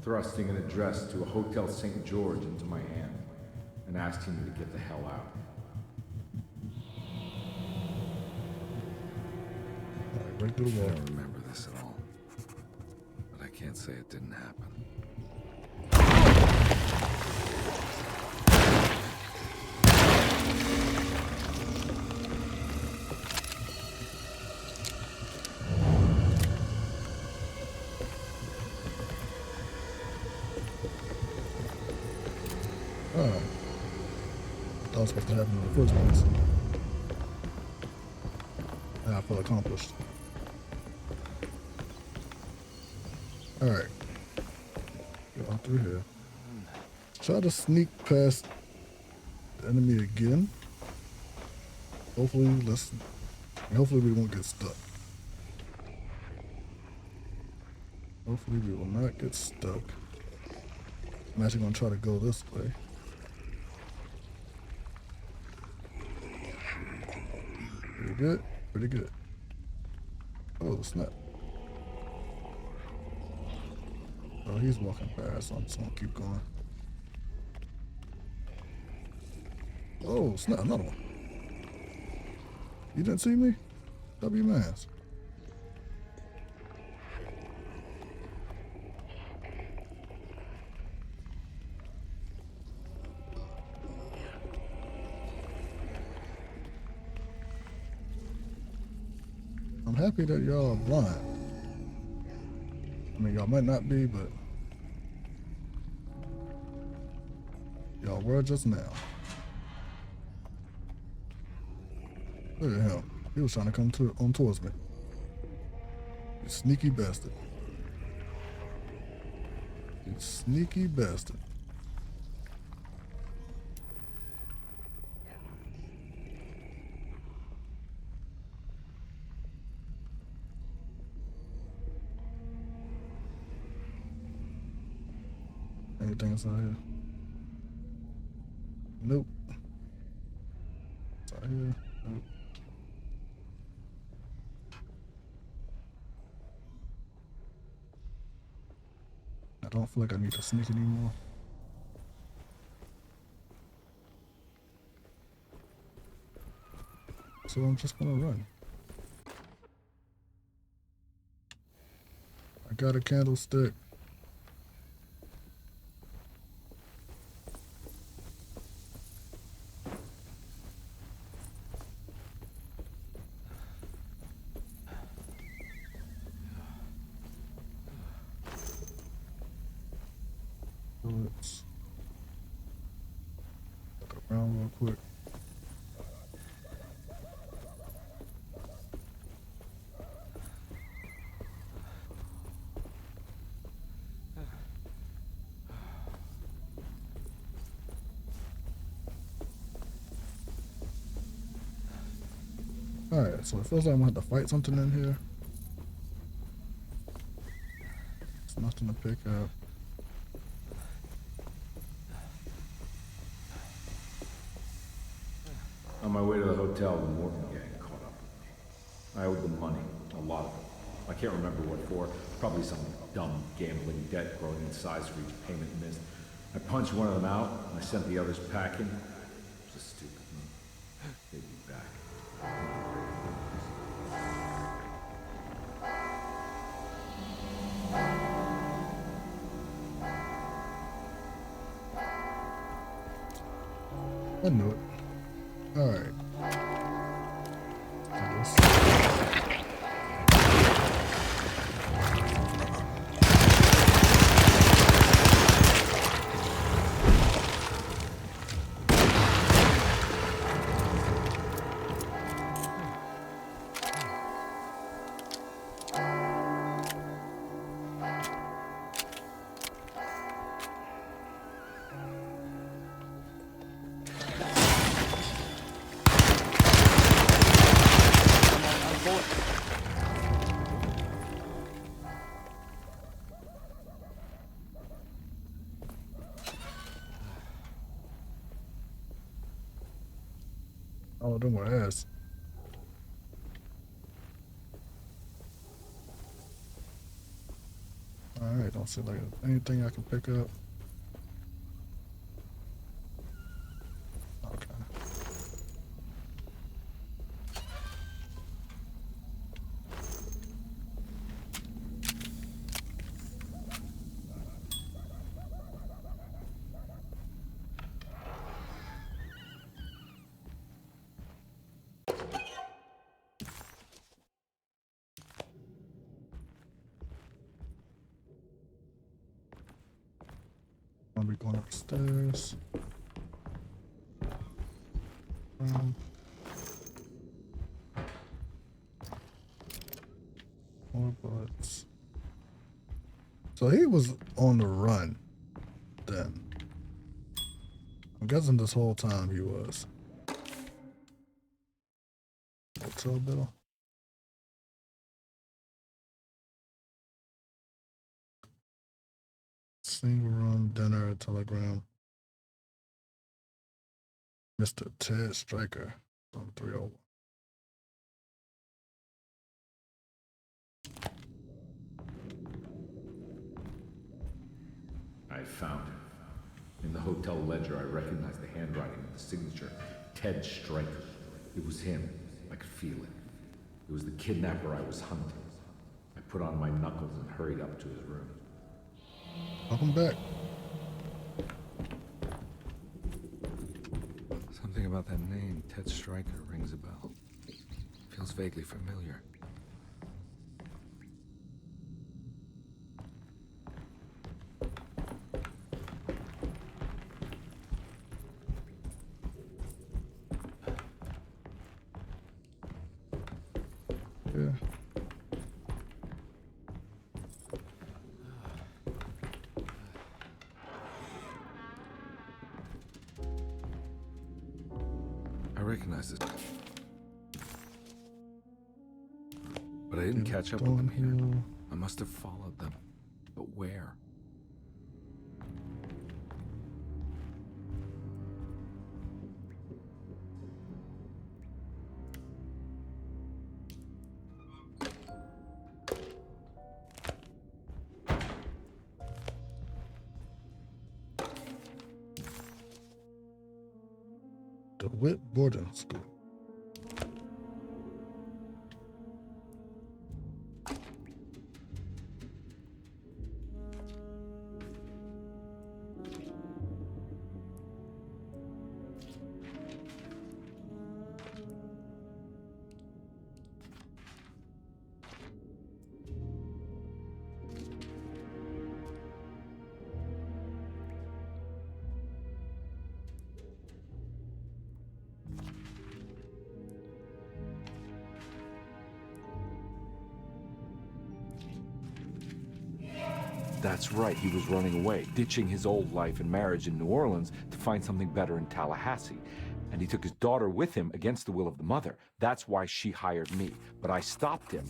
thrusting an address to a Hotel St. George into my hand, and asking me to get the hell out. Right through the wall. I don't remember this at all, but I can't say it didn't happen. Oh. That was supposed to happen in the first place. And I feel accomplished. Alright. Go on through here. Try to sneak past the enemy again. Hopefully we won't get stuck. Hopefully we will not get stuck. I'm actually gonna try to go this way. Pretty good, pretty good. Oh snap. Oh, he's walking fast, so I'm just gonna keep going. Oh, snap, another one. You didn't see me? W Mans. I'm happy that y'all are blind. I mean, y'all might not be, but y'all were just now. Look at him. He was trying to come on towards me. You sneaky bastard. You sneaky bastard. Anything inside here? Nope. Inside here? Nope. I don't feel like I need to sneak anymore. So I'm just gonna run. I got a candlestick. Let's look around real quick. Alright, so it feels like I'm gonna have to fight something in here. There's nothing to pick up. On my way to the hotel, the Morgan gang caught up with me. I owed them money, a lot of it. I can't remember what for. Probably some dumb gambling debt growing in size for each payment missed. I punched one of them out, and I sent the others packing. It was a stupid move. They'd be back. I knew it. Alright. All of them were ass. Alright, don't see like anything I can pick up. Okay. I'll be going upstairs. More bullets. So he was on the run then. I'm guessing this whole time he was. Hotel bill. Single room, dinner, telegram. Mr. Ted Stryker on 301. I found him. In the hotel ledger, I recognized the handwriting of the signature. Ted Stryker. It was him. I could feel it. It was the kidnapper I was hunting. I put on my knuckles and hurried up to his room. Welcome back. Something about that name, Ted Stryker, rings a bell. Feels vaguely familiar. Yeah. I recognize it. But I didn't catch up with them here. I must have followed them. But where? DeWitt Boarding School. That's right, he was running away, ditching his old life and marriage in New Orleans to find something better in Tallahassee. And he took his daughter with him against the will of the mother. That's why she hired me. But I stopped him.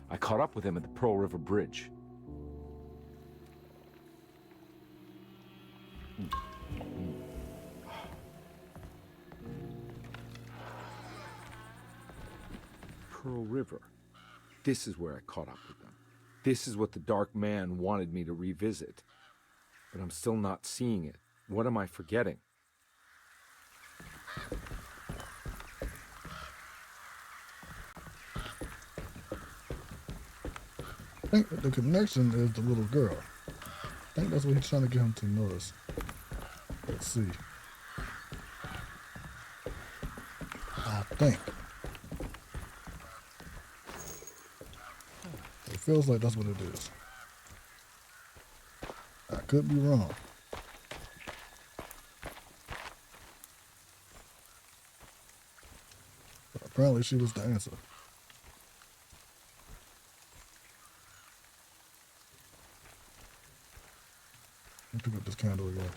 I caught up with him at the Pearl River Bridge. Pearl River. This is where I caught up with them. This is what the Dark Man wanted me to revisit. But I'm still not seeing it. What am I forgetting? I think that the connection is the little girl. I think that's what he's trying to get him to notice. Let's see. I think. It feels like that's what it is. I could be wrong. But apparently she was the answer. Let me pick up this candle again.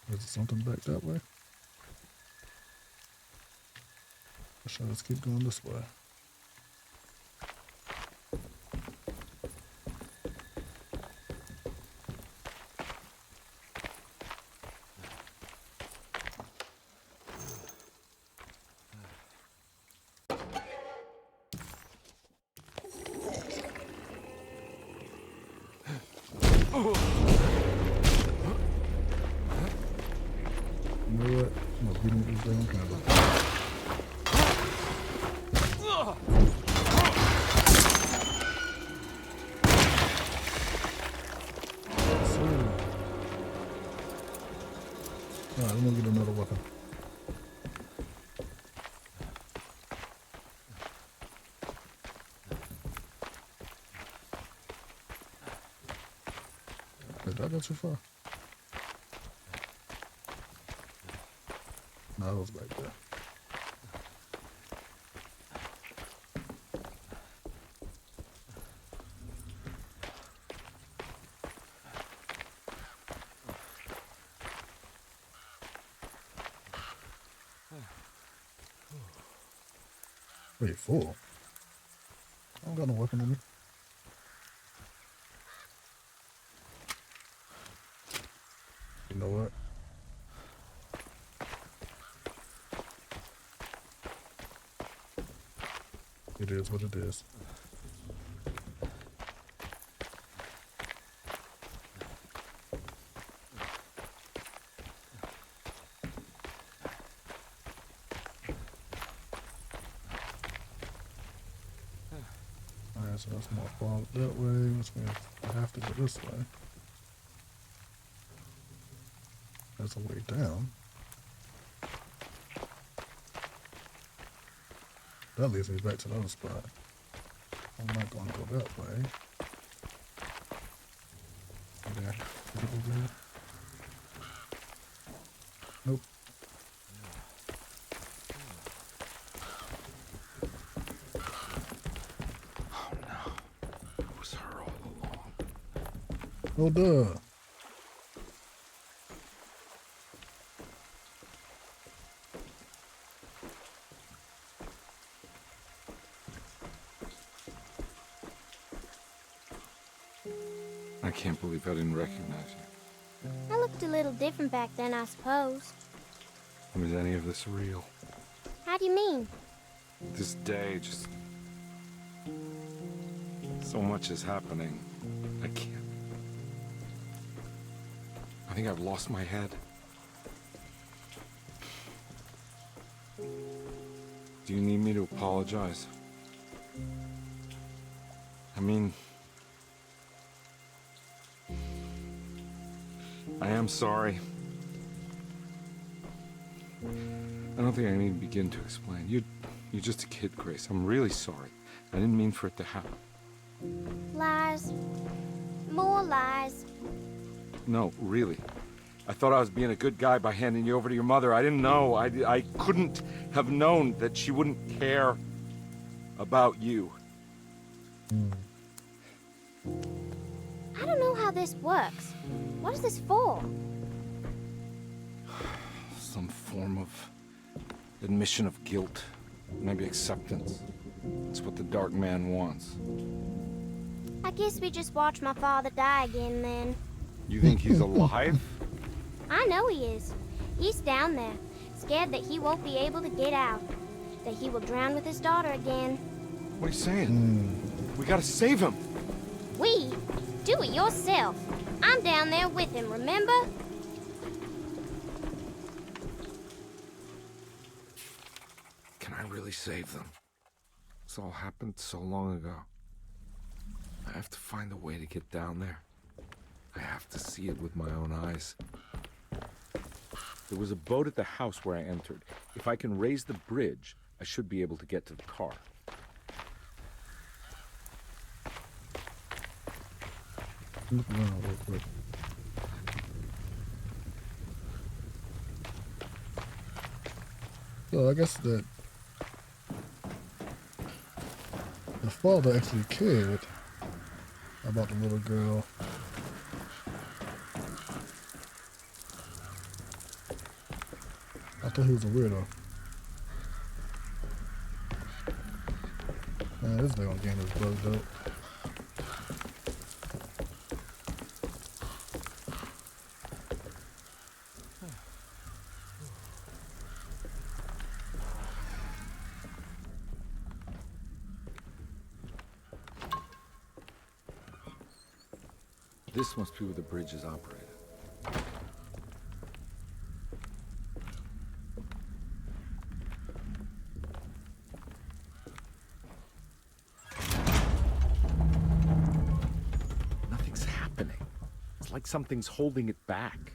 Is there something back that way? Let's keep going this way. You know what? I'm gonna beat him with this damn candle. Alright, I'm gonna get another weapon. Did I go too far? No, it was back there. Wait, full? I don't got no weapon on me. You know what? It is what it is. Alright, so that's more far that way, which means I have to go this way. There's a way down. That leads me back to the other spot. I'm not going to go that way. Maybe I can get over here. Nope. Oh no. It was her all along. Oh duh. I can't believe I didn't recognize you. I looked a little different back then, I suppose. Was any of this real? How do you mean? This day, just... so much is happening. I can't... I think I've lost my head. Do you need me to apologize? I mean... I am sorry. I don't think I need to begin to explain. You're just a kid, Grace. I'm really sorry. I didn't mean for it to happen. Lies. More lies. No, really. I thought I was being a good guy by handing you over to your mother. I didn't know. I couldn't have known that she wouldn't care about you. this works. What is this for? Some form of admission of guilt. Maybe acceptance. It's what the Dark Man wants. I guess we just watch my father die again then. You think he's alive? I know he is. He's down there, scared that he won't be able to get out. That he will drown with his daughter again. What are you saying? We gotta save him. We? Do it yourself. I'm down there with him, remember? Can I really save them? This all happened so long ago. I have to find a way to get down there. I have to see it with my own eyes. There was a boat at the house where I entered. If I can raise the bridge, I should be able to get to the car. Look around real quick. So I guess that the father actually cared about the little girl. I thought he was a weirdo. Man, this damn game is bugged up. This must be where the bridge is operated. Nothing's happening. It's like something's holding it back.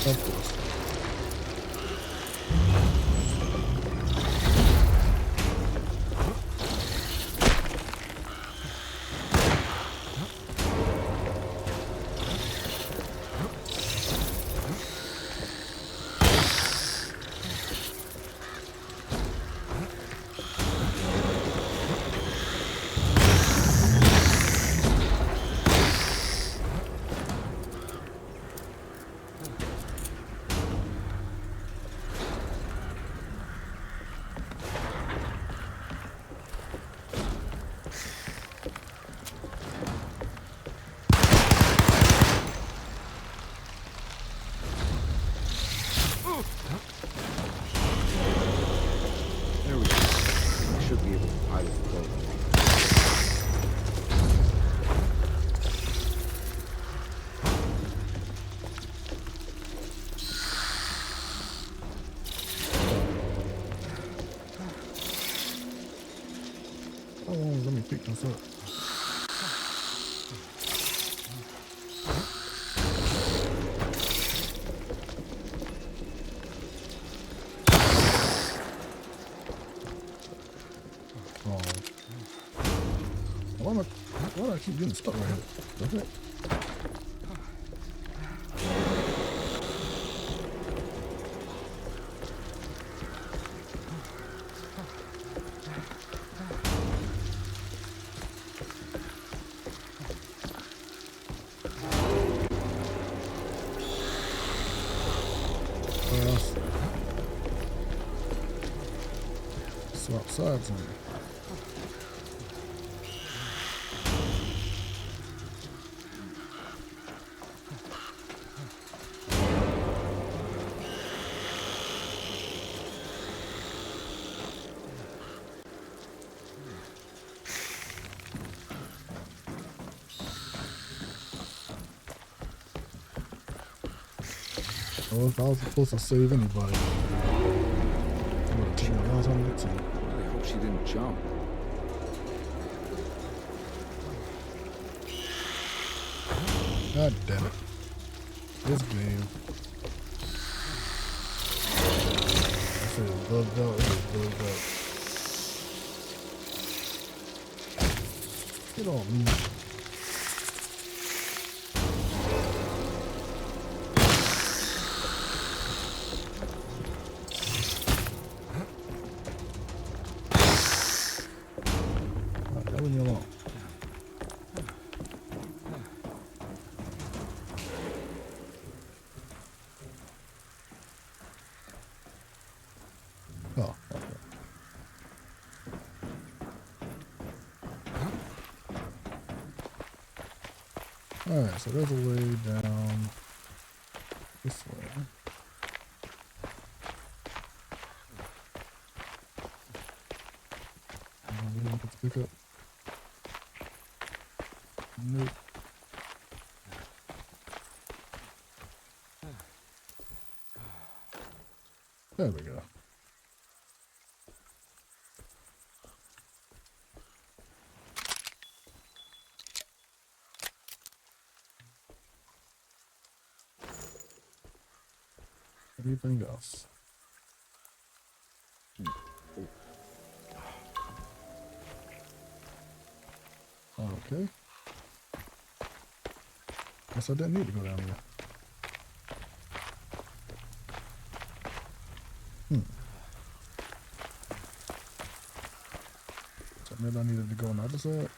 Of course. There we go. I should be able to pilot the boat. Oh, let me pick this up. Why do I keep getting stuck right here? Okay. Swap sides on me. Oh, if I was supposed to save anybody, I would have taken a long time to get to. I really hope she didn't jump. God damn it. This game. I said it's bugged out, it is bugged out. Get on me. Leave me alone. Oh, okay. Alright, so there's a way down this way. Let's pick up. Nope. There we go. Everything else. Okay. Guess I didn't need to go down there. So maybe I needed to go on the other side.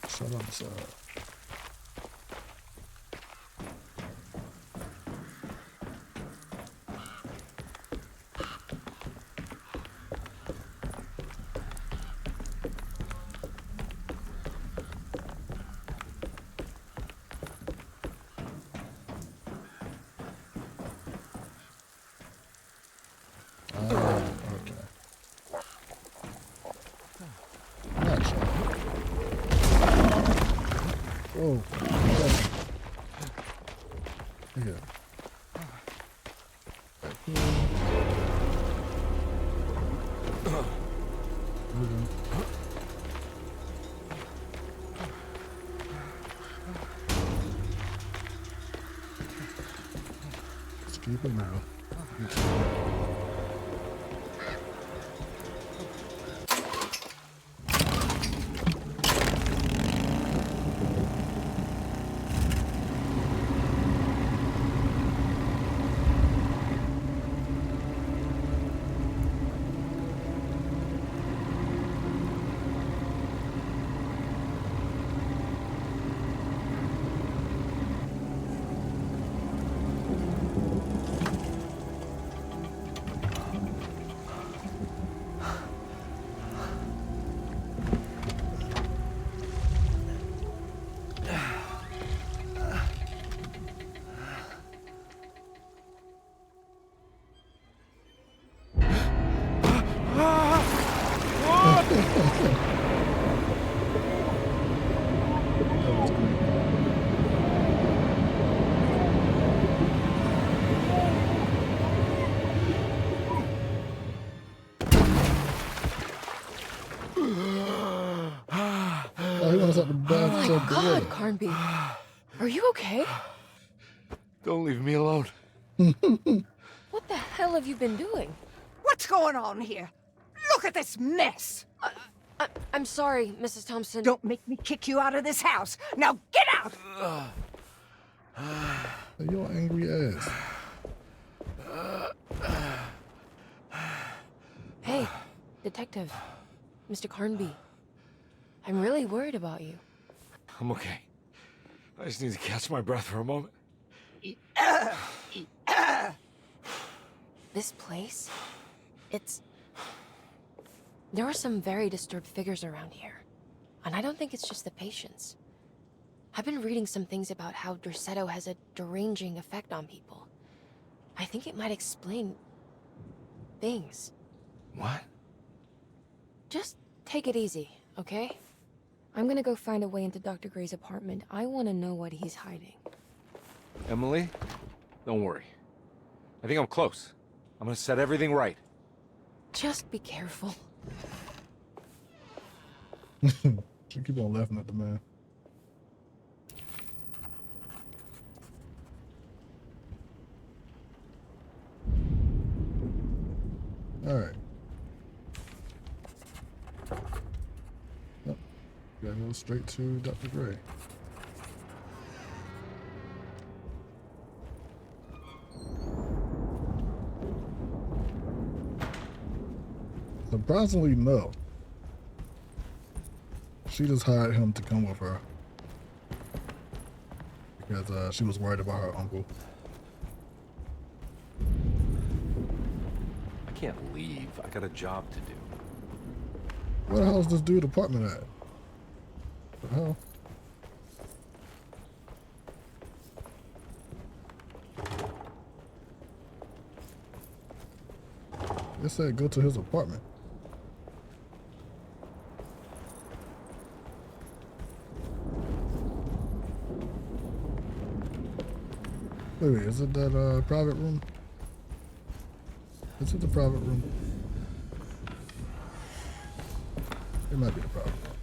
Shut on the side. Okay. Gotcha. Oh, yeah. Moving. Let's keep it moving. Oh my God, Carnby. Are you okay? Don't leave me alone. What the hell have you been doing? What's going on here? Look at this mess! I'm sorry, Mrs. Thompson. Don't make me kick you out of this house. Now get out! Your angry ass. Hey, Detective. Mr. Carnby. I'm really worried about you. I'm okay. I just need to catch my breath for a moment. This place? There are some very disturbed figures around here. And I don't think it's just the patients. I've been reading some things about how Derceto has a deranging effect on people. I think it might explain... things. What? Just take it easy, okay? I'm gonna go find a way into Dr. Gray's apartment. I want to know what he's hiding. Emily, don't worry. I think I'm close. I'm gonna set everything right. Just be careful. She keep on laughing at the man. All right. Oh, gotta go straight to Dr. Gray. Surprisingly, no. She just hired him to come with her because she was worried about her uncle. I can't leave. I got a job to do. Where the hell is this dude's apartment at? What the hell? They said go to his apartment. Wait, is it that private room? Is it the private room? It might be the private room.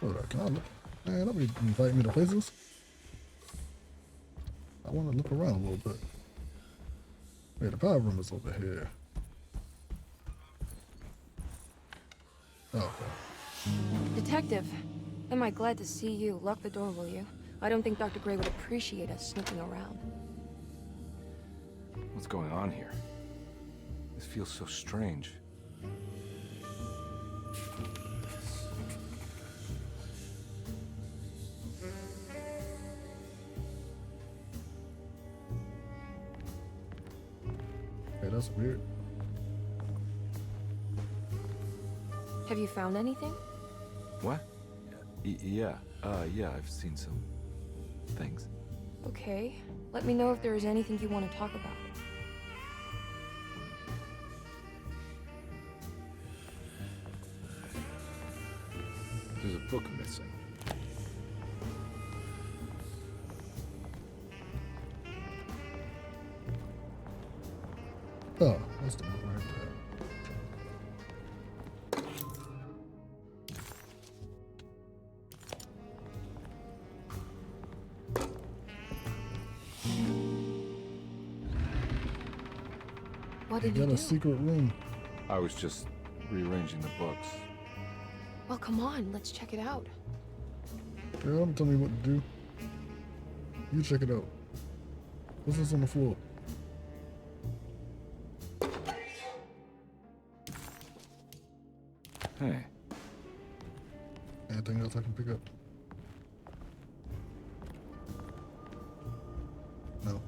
Hold on, can I look? Man, don't be inviting me to places. I want to look around a little bit. Wait, the private room is over here. Oh, okay. Detective, am I glad to see you? Lock the door, will you? I don't think Dr. Gray would appreciate us snooping around. What's going on here? This feels so strange. Hey, that's weird. Have you found anything? What? Yeah, I've seen some things. Okay. Let me know if there is anything you want to talk about. There's a book missing. Oh, that's the book right there. What did you you got do? a secret room. I was just rearranging the books. Well, come on, let's check it out. Girl, don't tell me what to do. You check it out. What's this on the floor? Hey. Anything else I can pick up? No.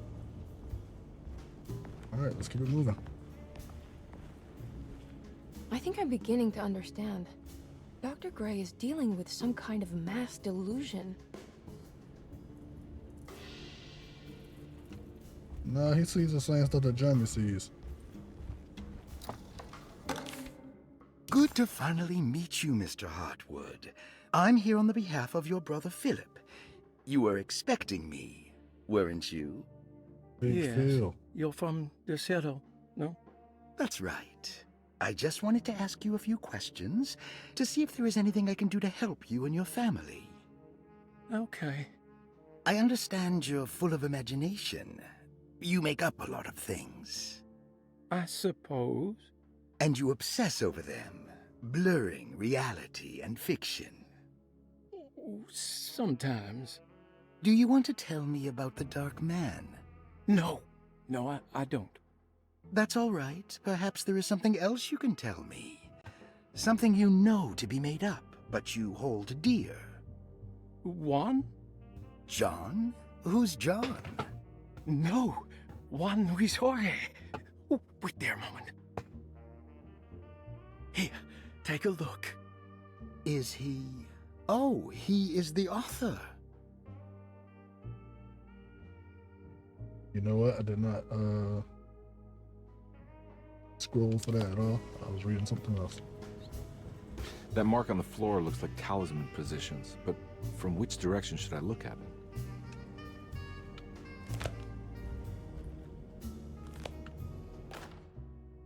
Alright, let's keep it moving. I think I'm beginning to understand. Dr. Gray is dealing with some kind of mass delusion. Nah, he sees the same stuff that Jeremy sees. Good to finally meet you, Mr. Hartwood. I'm here on the behalf of your brother Philip. You were expecting me, weren't you? Big Phil. You're from Derceto, no? That's right. I just wanted to ask you a few questions to see if there is anything I can do to help you and your family. Okay. I understand you're full of imagination. You make up a lot of things. I suppose. And you obsess over them, blurring reality and fiction. Sometimes. Do you want to tell me about the Dark Man? No, I don't. That's all right. Perhaps there is something else you can tell me. Something you know to be made up, but you hold dear. Juan? John? Who's John? No, Juan Luis Jorge. Oh, wait there a moment. Here, take a look. Is he... Oh, he is the author. You know what? I did not scroll for that at all. I was reading something else. That mark on the floor looks like talisman positions, but from which direction should I look at it?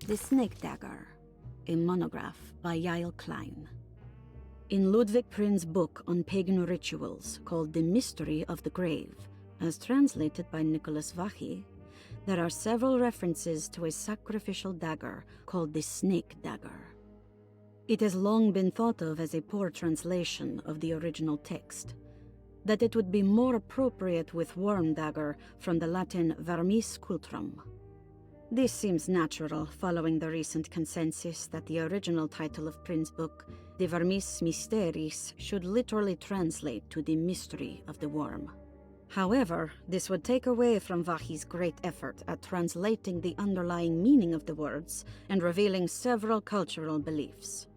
The Snake Dagger, a monograph by Yael Klein. In Ludwig Prin's book on pagan rituals called The Mystery of the Grave, as translated by Nicholas Vachy, there are several references to a sacrificial dagger called the Snake Dagger. It has long been thought of as a poor translation of the original text, that it would be more appropriate with worm dagger from the Latin vermis cultrum. This seems natural following the recent consensus that the original title of Prin's book, De Vermis Mysteris, should literally translate to the mystery of the worm. However, this would take away from Vachy's great effort at translating the underlying meaning of the words and revealing several cultural beliefs.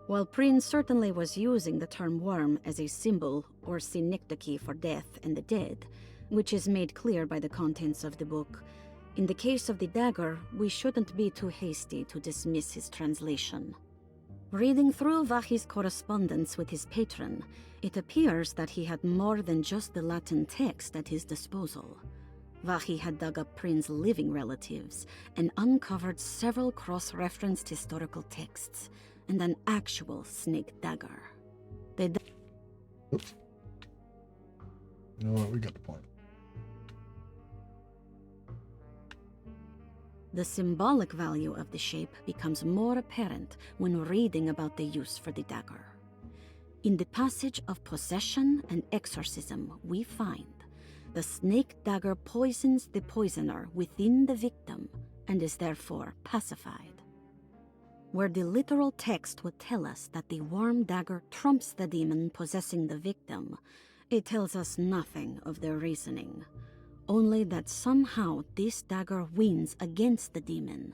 While Prin certainly was using the term worm as a symbol or synecdoche for death and the dead, which is made clear by the contents of the book, in the case of the dagger, we shouldn't be too hasty to dismiss his translation. Reading through Vachy's correspondence with his patron, it appears that he had more than just the Latin text at his disposal. Vachy had dug up Prin's living relatives and uncovered several cross-referenced historical texts and an actual snake dagger. Oops. You know what? We got the point. The symbolic value of the shape becomes more apparent when reading about the use for the dagger. In the passage of possession and exorcism, we find the snake dagger poisons the poisoner within the victim and is therefore pacified. Where the literal text would tell us that the worm dagger trumps the demon possessing the victim, it tells us nothing of their reasoning. Only that somehow this dagger wins against the demon,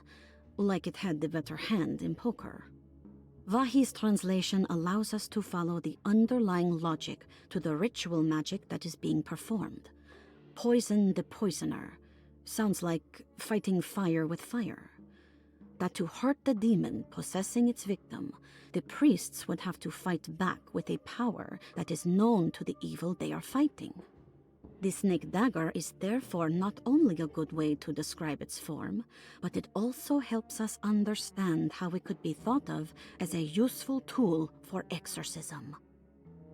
like it had the better hand in poker. Vachy's translation allows us to follow the underlying logic to the ritual magic that is being performed. Poison the poisoner sounds like fighting fire with fire. That to hurt the demon possessing its victim, the priests would have to fight back with a power that is known to the evil they are fighting. The snake dagger is therefore not only a good way to describe its form, but it also helps us understand how it could be thought of as a useful tool for exorcism.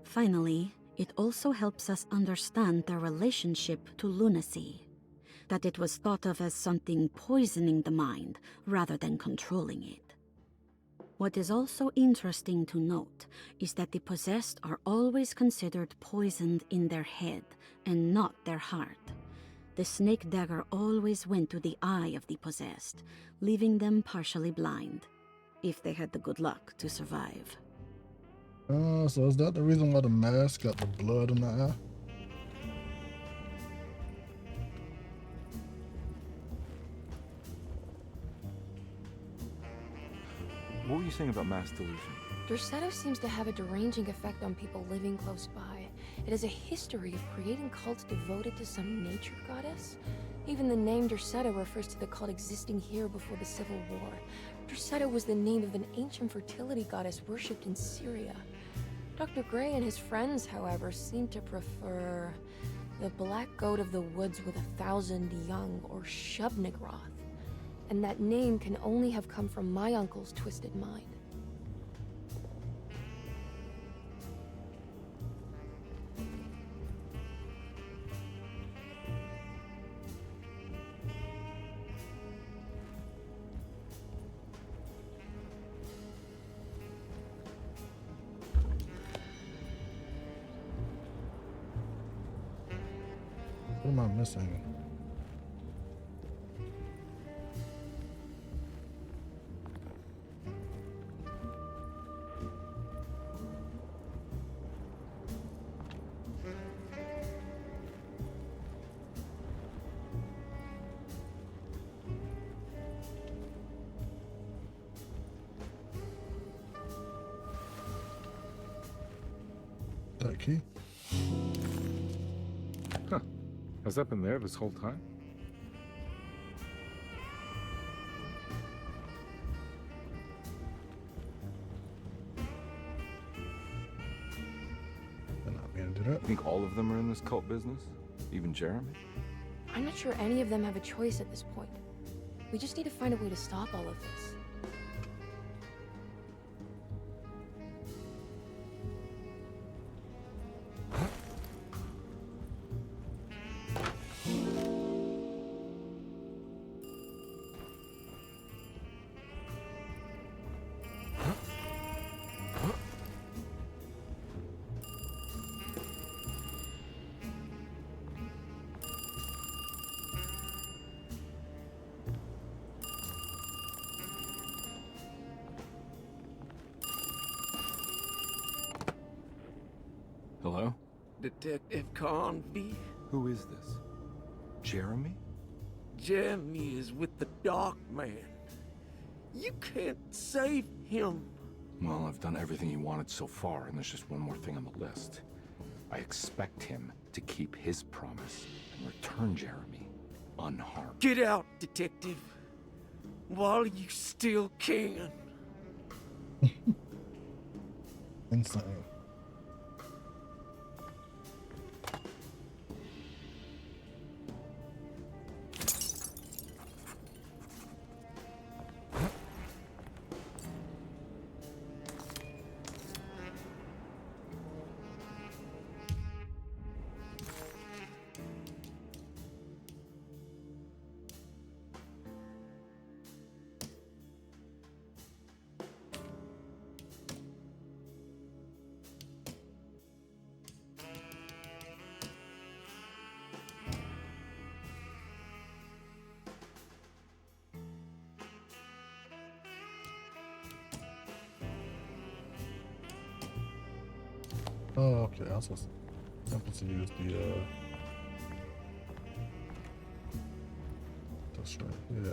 Finally, it also helps us understand their relationship to lunacy, that it was thought of as something poisoning the mind rather than controlling it. What is also interesting to note is that the possessed are always considered poisoned in their head and not their heart. The snake dagger always went to the eye of the possessed, leaving them partially blind, if they had the good luck to survive. So is that the reason why the mask got the blood in the eye? What were you saying about mass delusion? Derceto seems to have a deranging effect on people living close by. It has a history of creating cults devoted to some nature goddess. Even the name Derceto refers to the cult existing here before the Civil War. Derceto was the name of an ancient fertility goddess worshipped in Syria. Dr. Gray and his friends, however, seem to prefer the Black Goat of the Woods with 1,000 Young, or Shub-Nigroth. And that name can only have come from my uncle's twisted mind. What am I missing? That key. Huh. Has that been there this whole time? They're not being do that. I think all of them are in this cult business? Even Jeremy? I'm not sure any of them have a choice at this point. We just need to find a way to stop all of this. Hello? Detective Carnby? Who is this? Jeremy? Jeremy is with the Dark Man. You can't save him. Well, I've done everything he wanted so far, and there's just one more thing on the list. I expect him to keep his promise and return Jeremy unharmed. Get out, Detective. While you still can. Insane. Oh, okay. I'm supposed to use the that's right, yeah.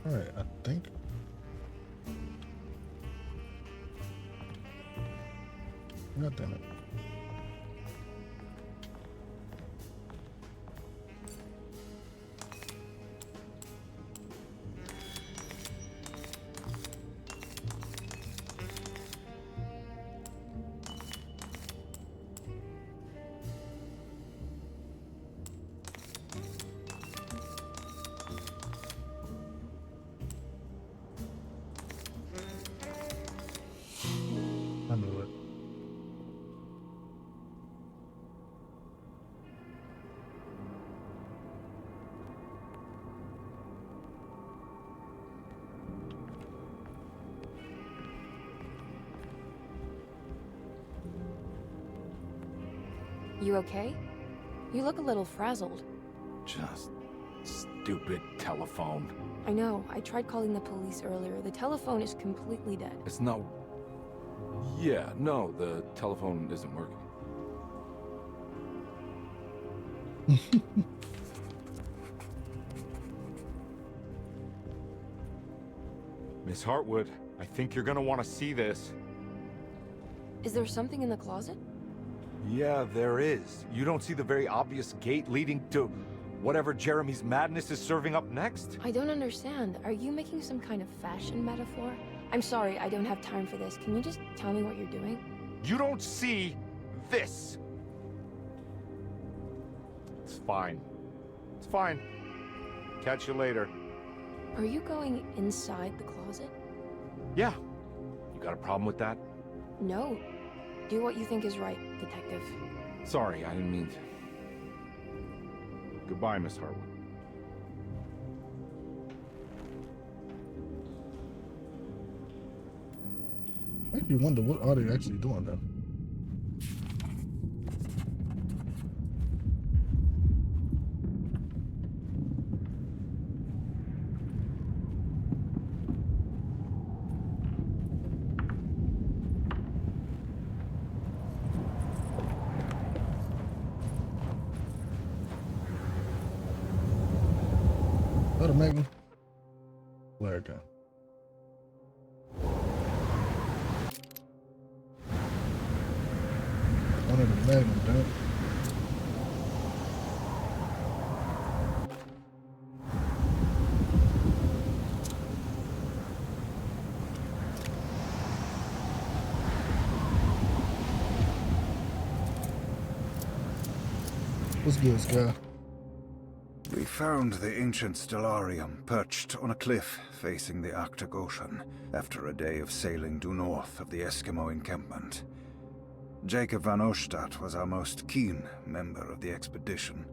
Alright, I think. God damn it. I knew it. You okay? You look a little frazzled. Just stupid telephone. I know. I tried calling the police earlier. The telephone is completely dead. It's not... Yeah, no, the telephone isn't working. Miss Hartwood, I think you're gonna want to see this. Is there something in the closet? Yeah, there is. You don't see the very obvious gate leading to whatever Jeremy's madness is serving up next? I don't understand. Are you making some kind of fashion metaphor? I'm sorry, I don't have time for this. Can you just tell me what you're doing? You don't see this. It's fine. It's fine. Catch you later. Are you going inside the closet? Yeah. You got a problem with that? No. Do what you think is right, Detective. Sorry, I didn't mean to. Goodbye, Miss Hartwood. Makes me wonder what are they actually doing now. Is that a Magnum? Flare gun. One of the Magnum, damn it. What's good, Sky? We found the ancient Stellarium perched on a cliff facing the Arctic Ocean after a day of sailing due north of the Eskimo encampment. Jacob van Oostad was our most keen member of the expedition.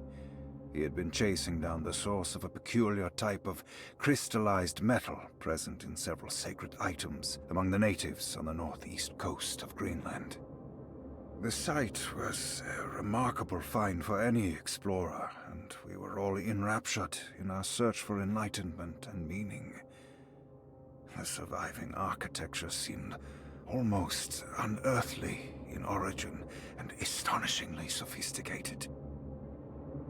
He had been chasing down the source of a peculiar type of crystallized metal present in several sacred items among the natives on the northeast coast of Greenland. The site was a remarkable find for any explorer, and we were all enraptured in our search for enlightenment and meaning. The surviving architecture seemed almost unearthly in origin and astonishingly sophisticated.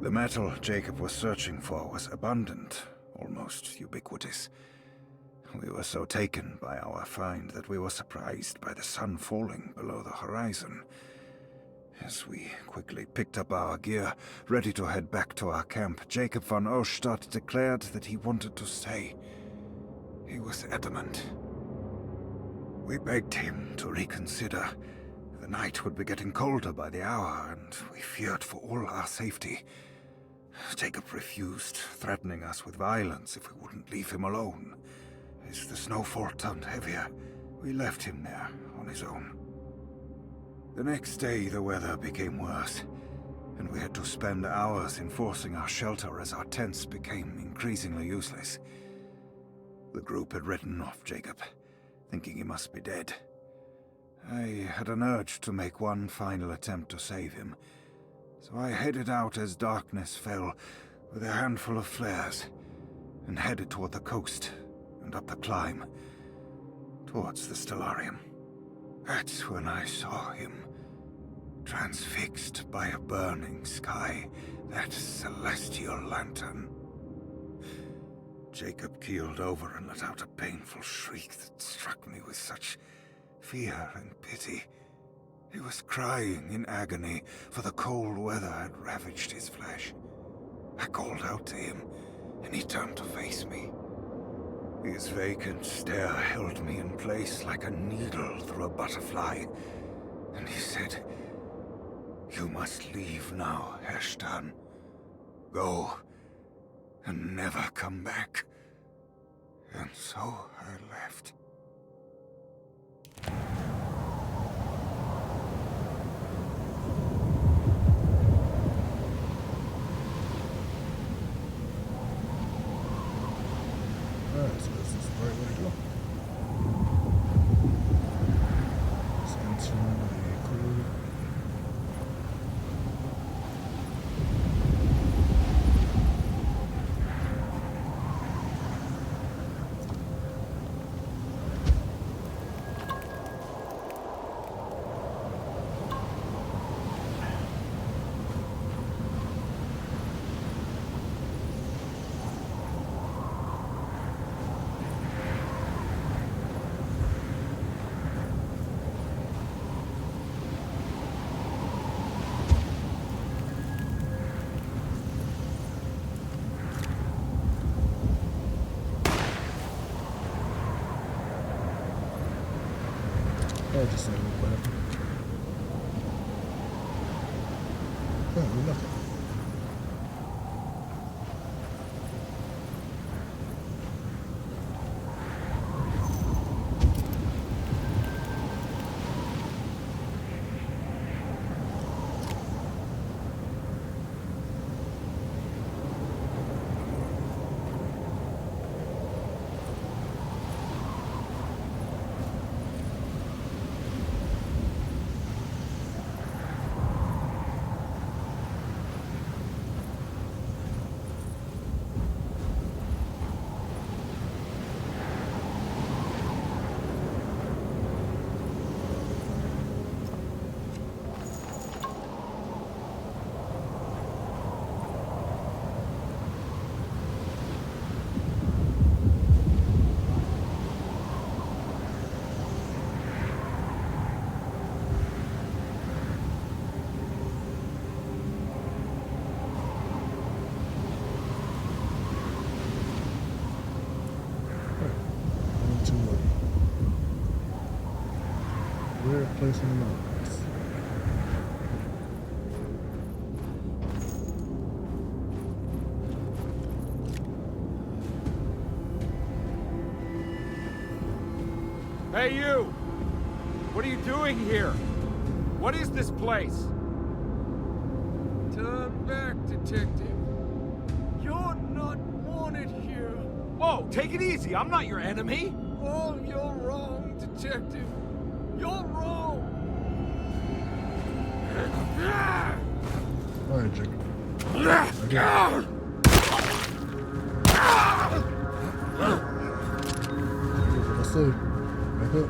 The metal Jacob was searching for was abundant, almost ubiquitous. We were so taken by our find that we were surprised by the sun falling below the horizon. As we quickly picked up our gear, ready to head back to our camp, Jacob van Oostad declared that he wanted to stay. He was adamant. We begged him to reconsider. The night would be getting colder by the hour, and we feared for all our safety. Jacob refused, threatening us with violence if we wouldn't leave him alone. As the snowfall turned heavier, we left him there on his own. The next day, the weather became worse, and we had to spend hours enforcing our shelter as our tents became increasingly useless. The group had written off Jacob, thinking he must be dead. I had an urge to make one final attempt to save him, so I headed out as darkness fell with a handful of flares and headed toward the coast and up the climb, towards the Stellarium. That's when I saw him, transfixed by a burning sky, that celestial lantern. Jacob keeled over and let out a painful shriek that struck me with such fear and pity. He was crying in agony, for the cold weather had ravaged his flesh. I called out to him, and he turned to face me. His vacant stare held me in place like a needle through a butterfly, and he said, "You must leave now, Herstan. Go, and never come back." And so I left. Alright, so this is the right way to go. Let's enter the crew. Just saying, whatever. Oh, nothing. Weird place in the mountains. Hey, you! What are you doing here? What is this place? Turn back, detective. You're not wanted here. Whoa, take it easy. I'm not your enemy. Oh, you're wrong, detective. You're wrong. All right, Jacob. Okay. Let's see. Back up.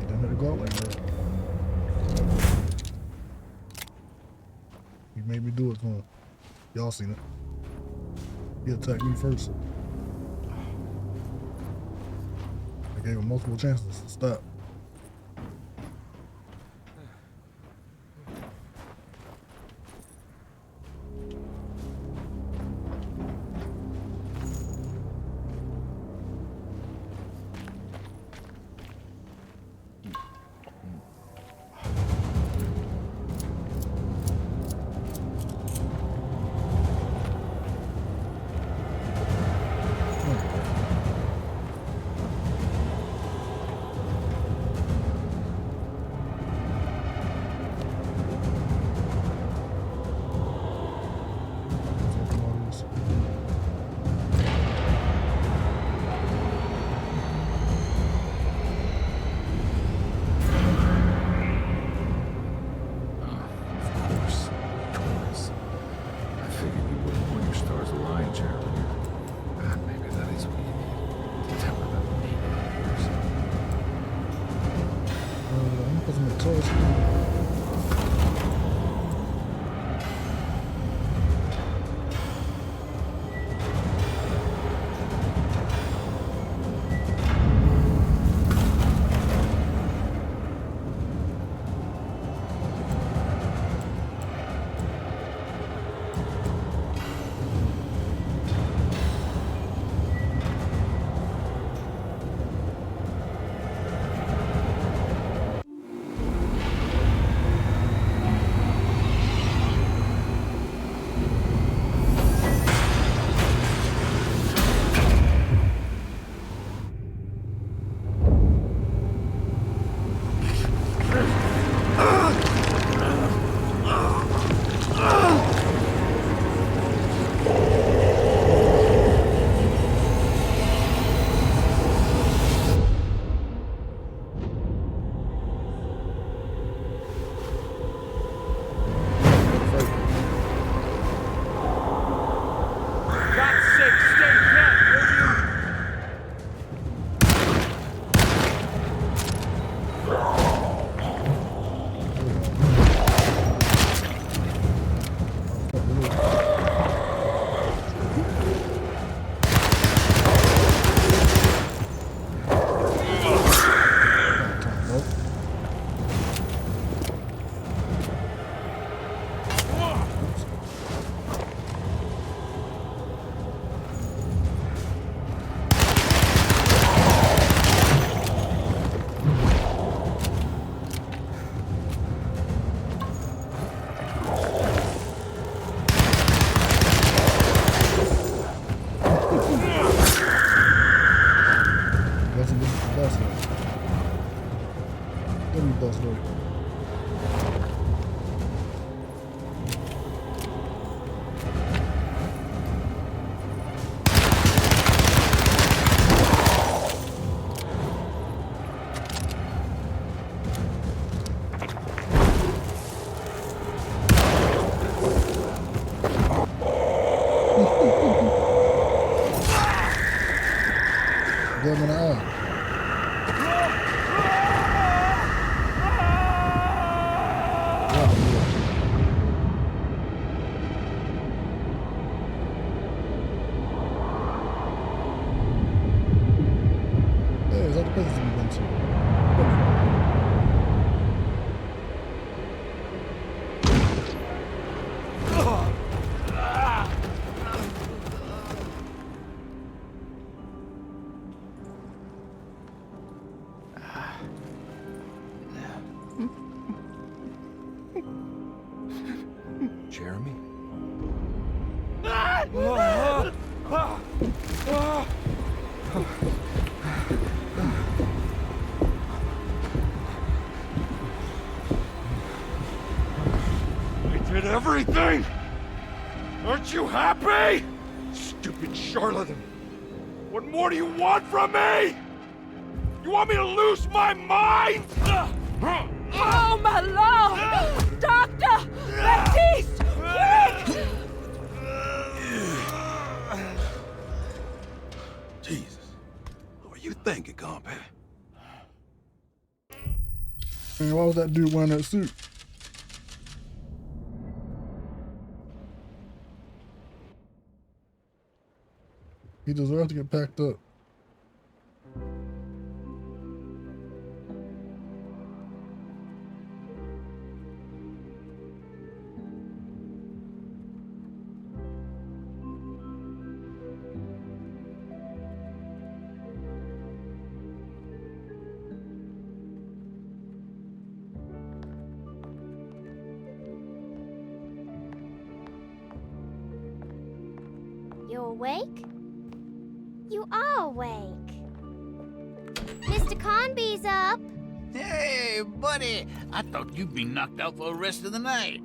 Don't let it go out like that. He made me do it to him. Y'all seen it. He attacked me first. I gave him multiple chances to stop. other places we've been to. Jeremy? I did everything! Aren't you happy? Stupid charlatan! What more do you want from me? You want me to lose my mind? Oh, my lord! Doctor! Baptiste! Quick! Jesus. What were you thinking, compadre? Man, why was that dude wearing that suit? He deserves to get packed up. You awake? You are awake. Mr. Conby's up. Hey, buddy! I thought you'd be knocked out for the rest of the night.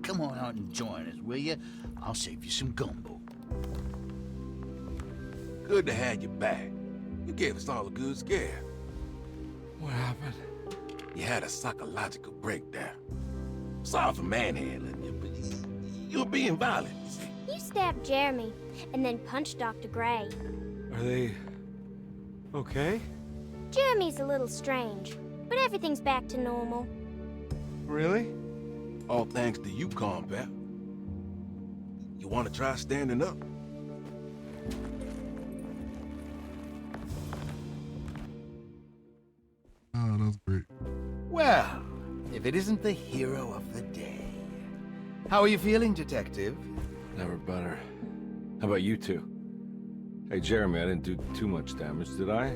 Come on out and join us, will you? I'll save you some gumbo. Good to have you back. You gave us all a good scare. What happened? You had a psychological breakdown. Sorry for manhandling you, but you were being violent. You stabbed Jeremy and then punched Dr. Gray. Are they... okay? Jeremy's a little strange, but everything's back to normal. Really? All thanks to you, combat. You want to try standing up? Oh, that's great. Well, if it isn't the hero of the day. How are you feeling, Detective? Never better. How about you two? Hey, Jeremy, I didn't do too much damage, did I?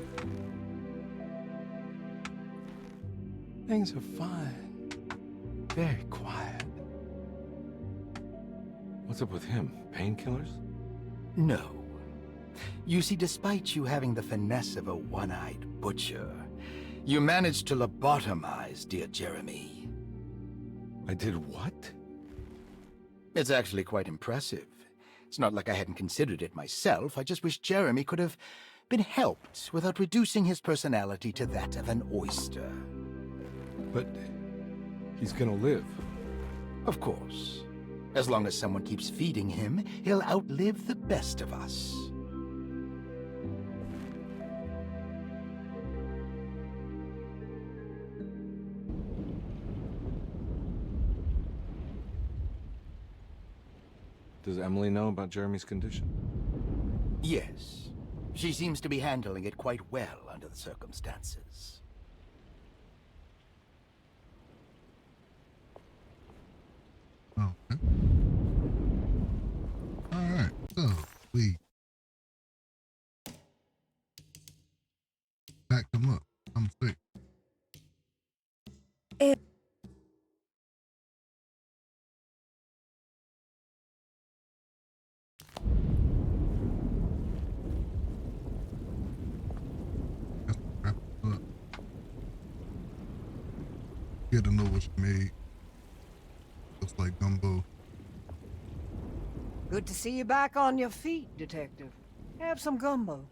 Things are fine. Very quiet. What's up with him? Painkillers? No. You see, despite you having the finesse of a one-eyed butcher, you managed to lobotomize dear Jeremy. I did what? It's actually quite impressive. It's not like I hadn't considered it myself. I just wish Jeremy could have been helped without reducing his personality to that of an oyster. But he's gonna live. Of course. As long as someone keeps feeding him, he'll outlive the best of us. Does Emily know about Jeremy's condition? Yes. She seems to be handling it quite well under the circumstances. Okay. Alright, so we backed him up. I'm sick. Get to know what she made. Looks like gumbo. Good to see you back on your feet, Detective. Have some gumbo.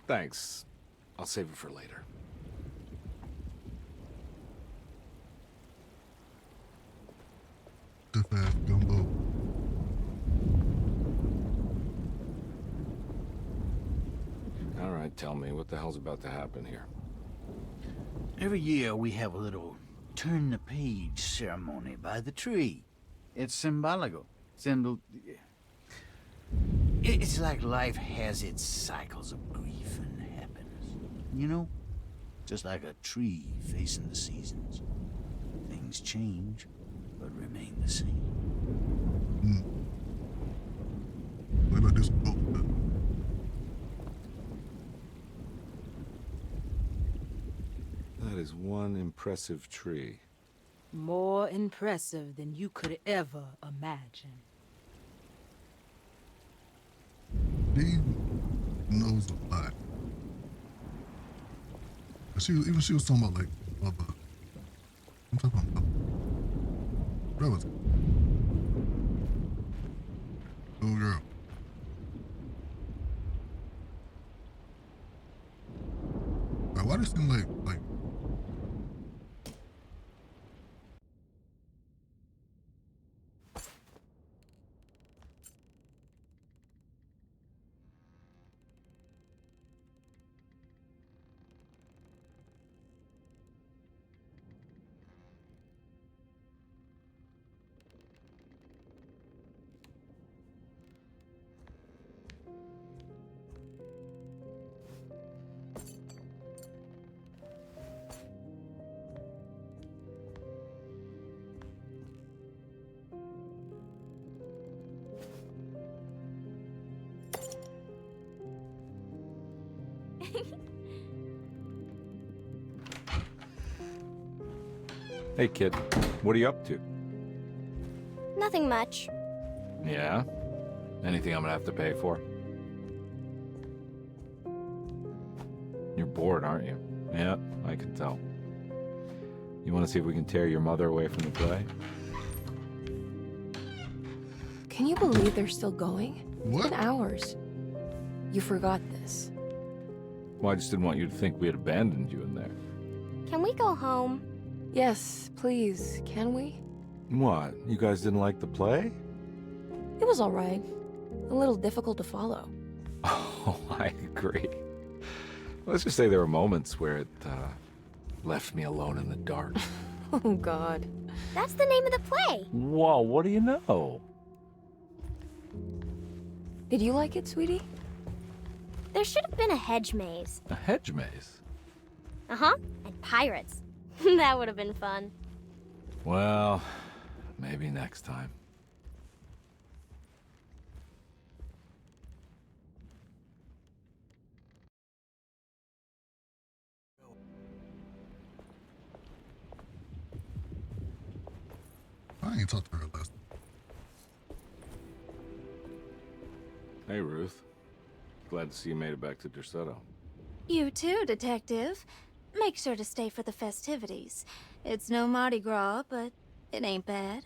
Thanks. I'll save it for later. Stiff ass gumbo. All right, tell me, what the hell's about to happen here? Every year we have a little turn-the-page ceremony by the tree. It's symbolical. It's like life has its cycles of grief and happiness. You know, just like a tree facing the seasons. Things change, but remain the same. What about this boat? That is one impressive tree. More impressive than you could ever imagine. He knows a lot. She was talking about like mother. I'm talking about relative. Little girl. Like, why does it seem like Hey, kid. What are you up to? Nothing much. Yeah? Anything I'm gonna have to pay for? You're bored, aren't you? Yeah, I can tell. You want to see if we can tear your mother away from the play? Can you believe they're still going? What? It's been hours. You forgot this. Well, I just didn't want you to think we had abandoned you in there. Can we go home? Yes, please. Can we? What? You guys didn't like the play? It was all right. A little difficult to follow. Oh, I agree. Let's just say there were moments where it left me alone in the dark. Oh, God. That's the name of the play. Whoa, what do you know? Did you like it, sweetie? There should have been a hedge maze. A hedge maze? Uh-huh. And pirates. That would have been fun. Well, maybe next time. I ain't talked to her last. Hey, Ruth. Glad to see you made it back to Derceto. You too, Detective. Make sure to stay for the festivities. It's no Mardi Gras, but it ain't bad.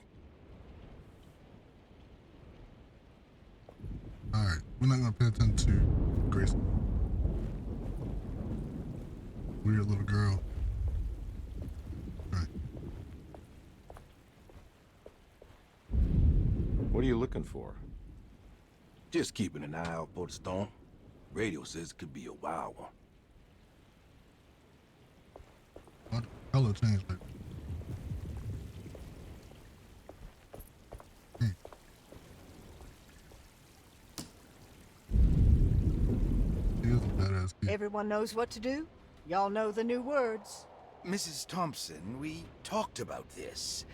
Alright, we're not gonna pay attention to Grace. Weird little girl. Right. What are you looking for? Just keeping an eye out for the storm. Radio says it could be a wild one. What color changed like? He is a badass kid. Everyone knows what to do? Y'all know the new words. Mrs. Thompson, we talked about this.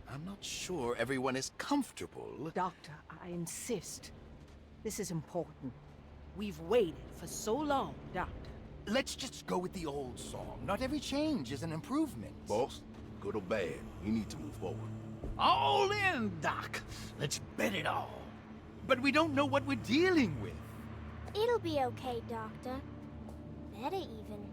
I'm not sure everyone is comfortable. Doctor, I insist. This is important. We've waited for so long, Doctor. Let's just go with the old song. Not every change is an improvement. Boss, good or bad, you need to move forward. All in, Doc. Let's bet it all. But we don't know what we're dealing with. It'll be okay, Doctor. Better even.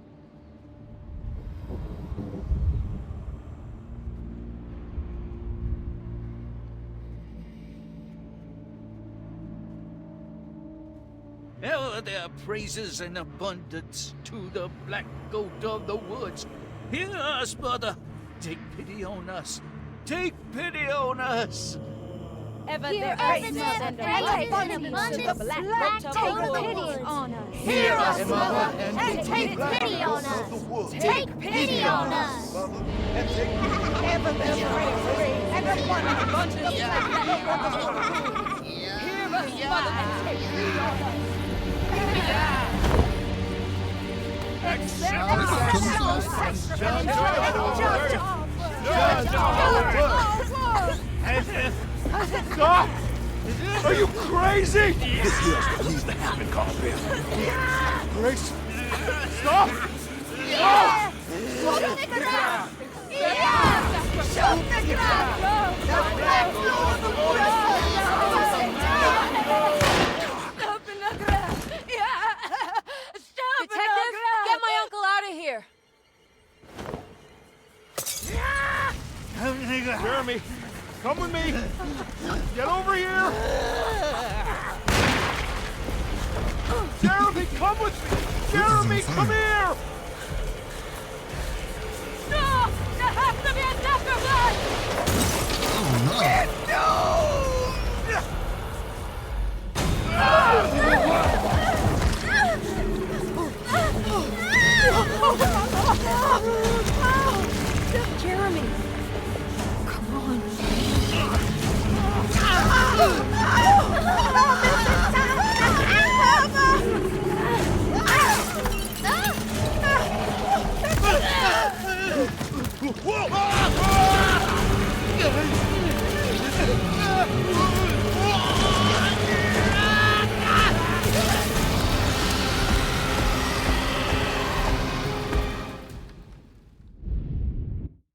Ever there are praises and abundance to the black goat of the woods. Hear us, mother. Take pity on us. Take pity on us. Ever Hear there us, praises mother, and and abundance to the black goat of Take the pity woods. on us. Hear us, Mother, and take pity on us. Take pity on us. Ever there's praises and abundance to the black goat of the woods. Hear us, Mother, and take pity on us. Kill himself. Stop! Are you crazy? This here's what needs to happen, Carl. Grace, stop! Stop! Shoot the ground! Shoot the ground! Stop in the ground! Stop in the Detective, ground! get my uncle out of here. Jeremy, come with me! Get over here! Jeremy, come with me! Jeremy, come here! No! There has to be a doctor blood! Oh no! Jeremy! Come on.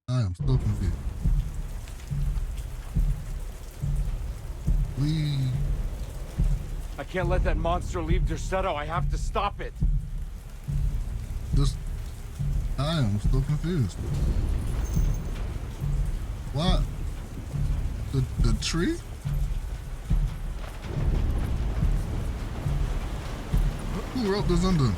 I am so confused. Please. I can't let that monster leave Derceto. I have to stop it. I am so confused. What? The tree? Who wrote this under?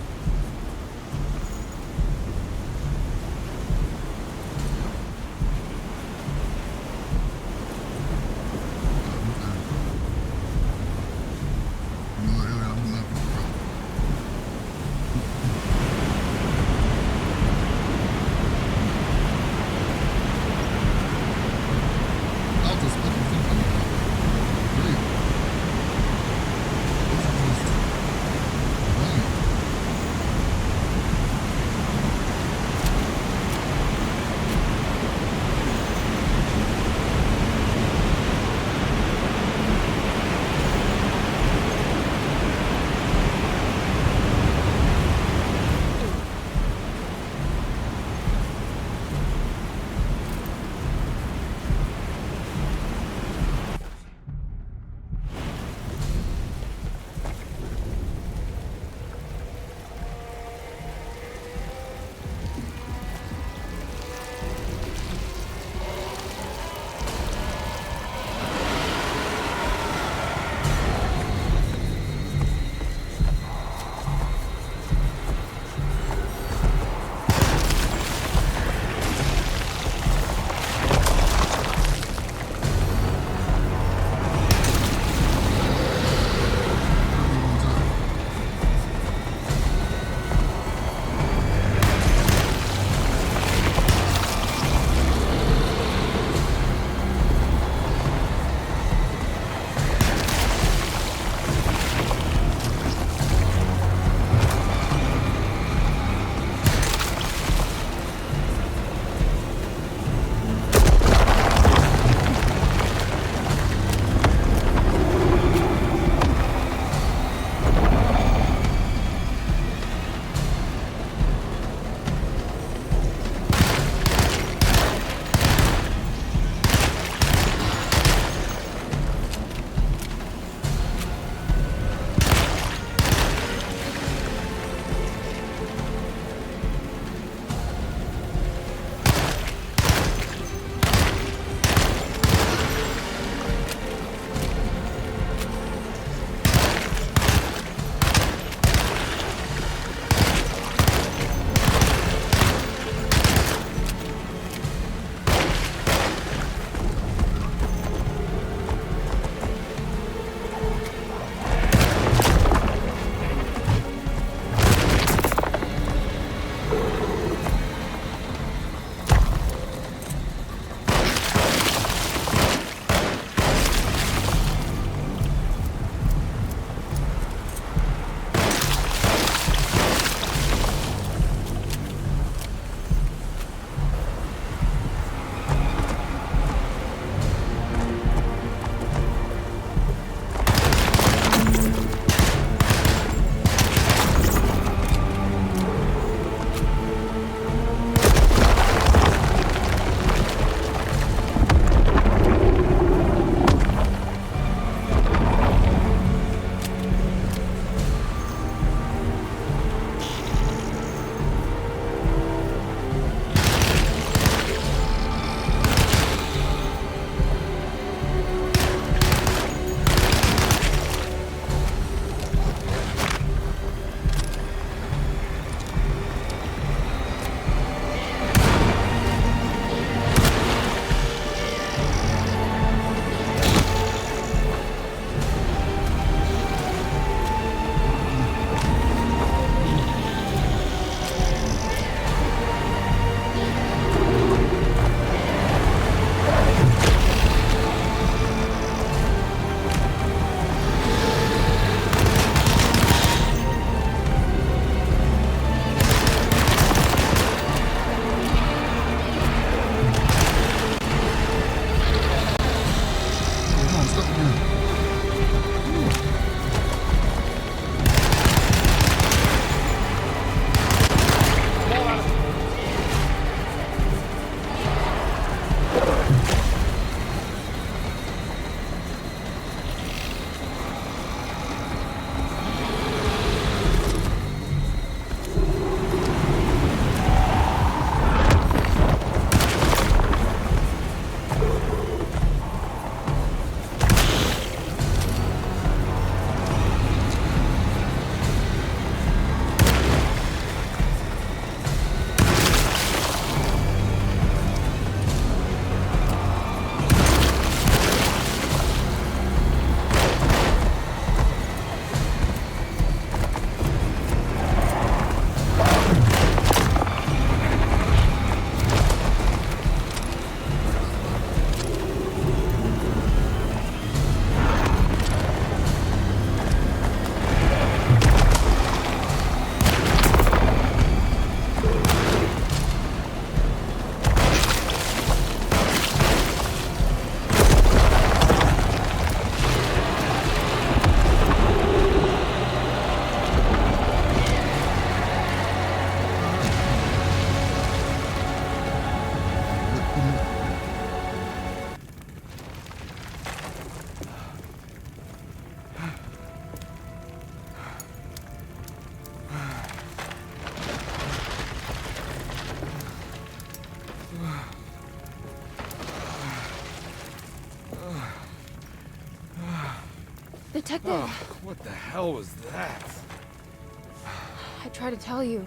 Detective! Oh, what the hell was that? I tried to tell you.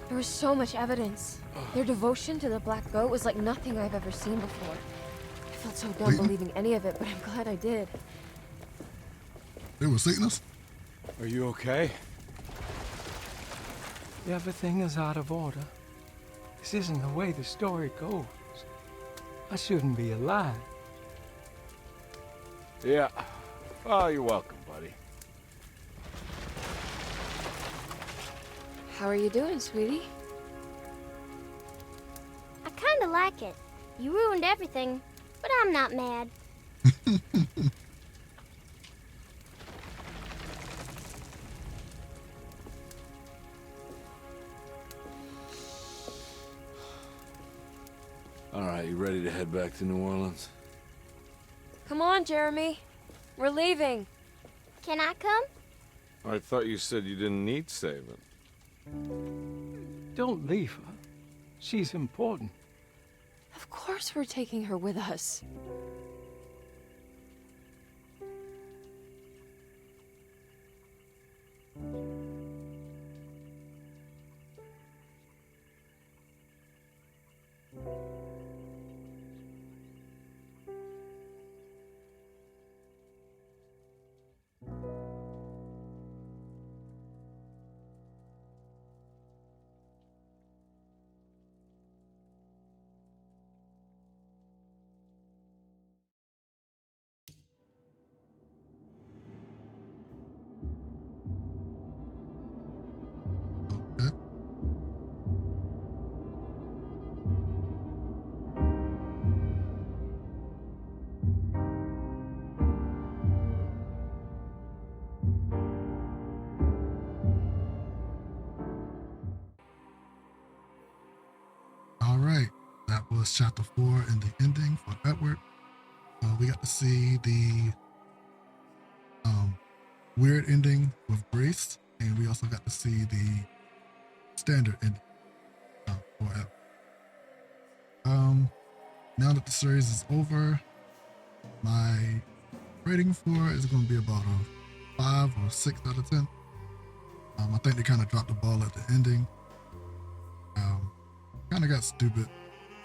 There was so much evidence. Their devotion to the Black Goat was like nothing I've ever seen before. I felt so dumb believing any of it, but I'm glad I did. They were Satanists? Are you okay? Everything is out of order. This isn't the way the story goes. I shouldn't be alive. Yeah. Oh, you're welcome, buddy. How are you doing, sweetie? I kinda like it. You ruined everything, but I'm not mad. All right, you ready to head back to New Orleans? Come on, Jeremy. We're leaving. Can I come? I thought you said you didn't need saving. Don't leave her. She's important. Of course we're taking her with us. All right, that was chapter 4 and the ending for Edward. We got to see the weird ending with Grace, and we also got to see the standard ending for Edward. Now that the series is over, my rating for it is going to be about a 5 or 6 out of 10. I think they kind of dropped the ball at the ending. Kind of got stupid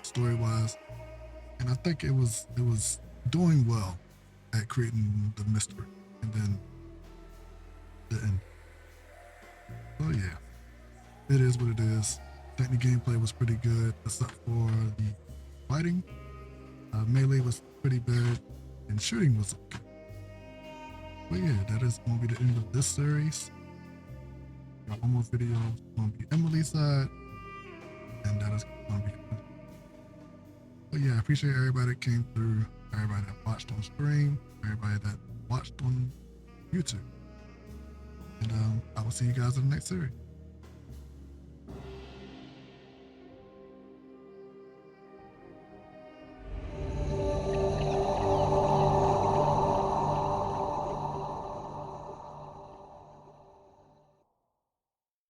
story-wise, and I think it was doing well at creating the mystery, and then the end. So yeah, it is what it is. I think the gameplay was pretty good, except for the fighting. Melee was pretty bad, and shooting was okay. But yeah, that is going to be the end of this series. Got one more video on the Emily's side, and that is going to be good. But yeah, I appreciate everybody that came through, everybody that watched on stream, everybody that watched on YouTube. And I will see you guys in the next series.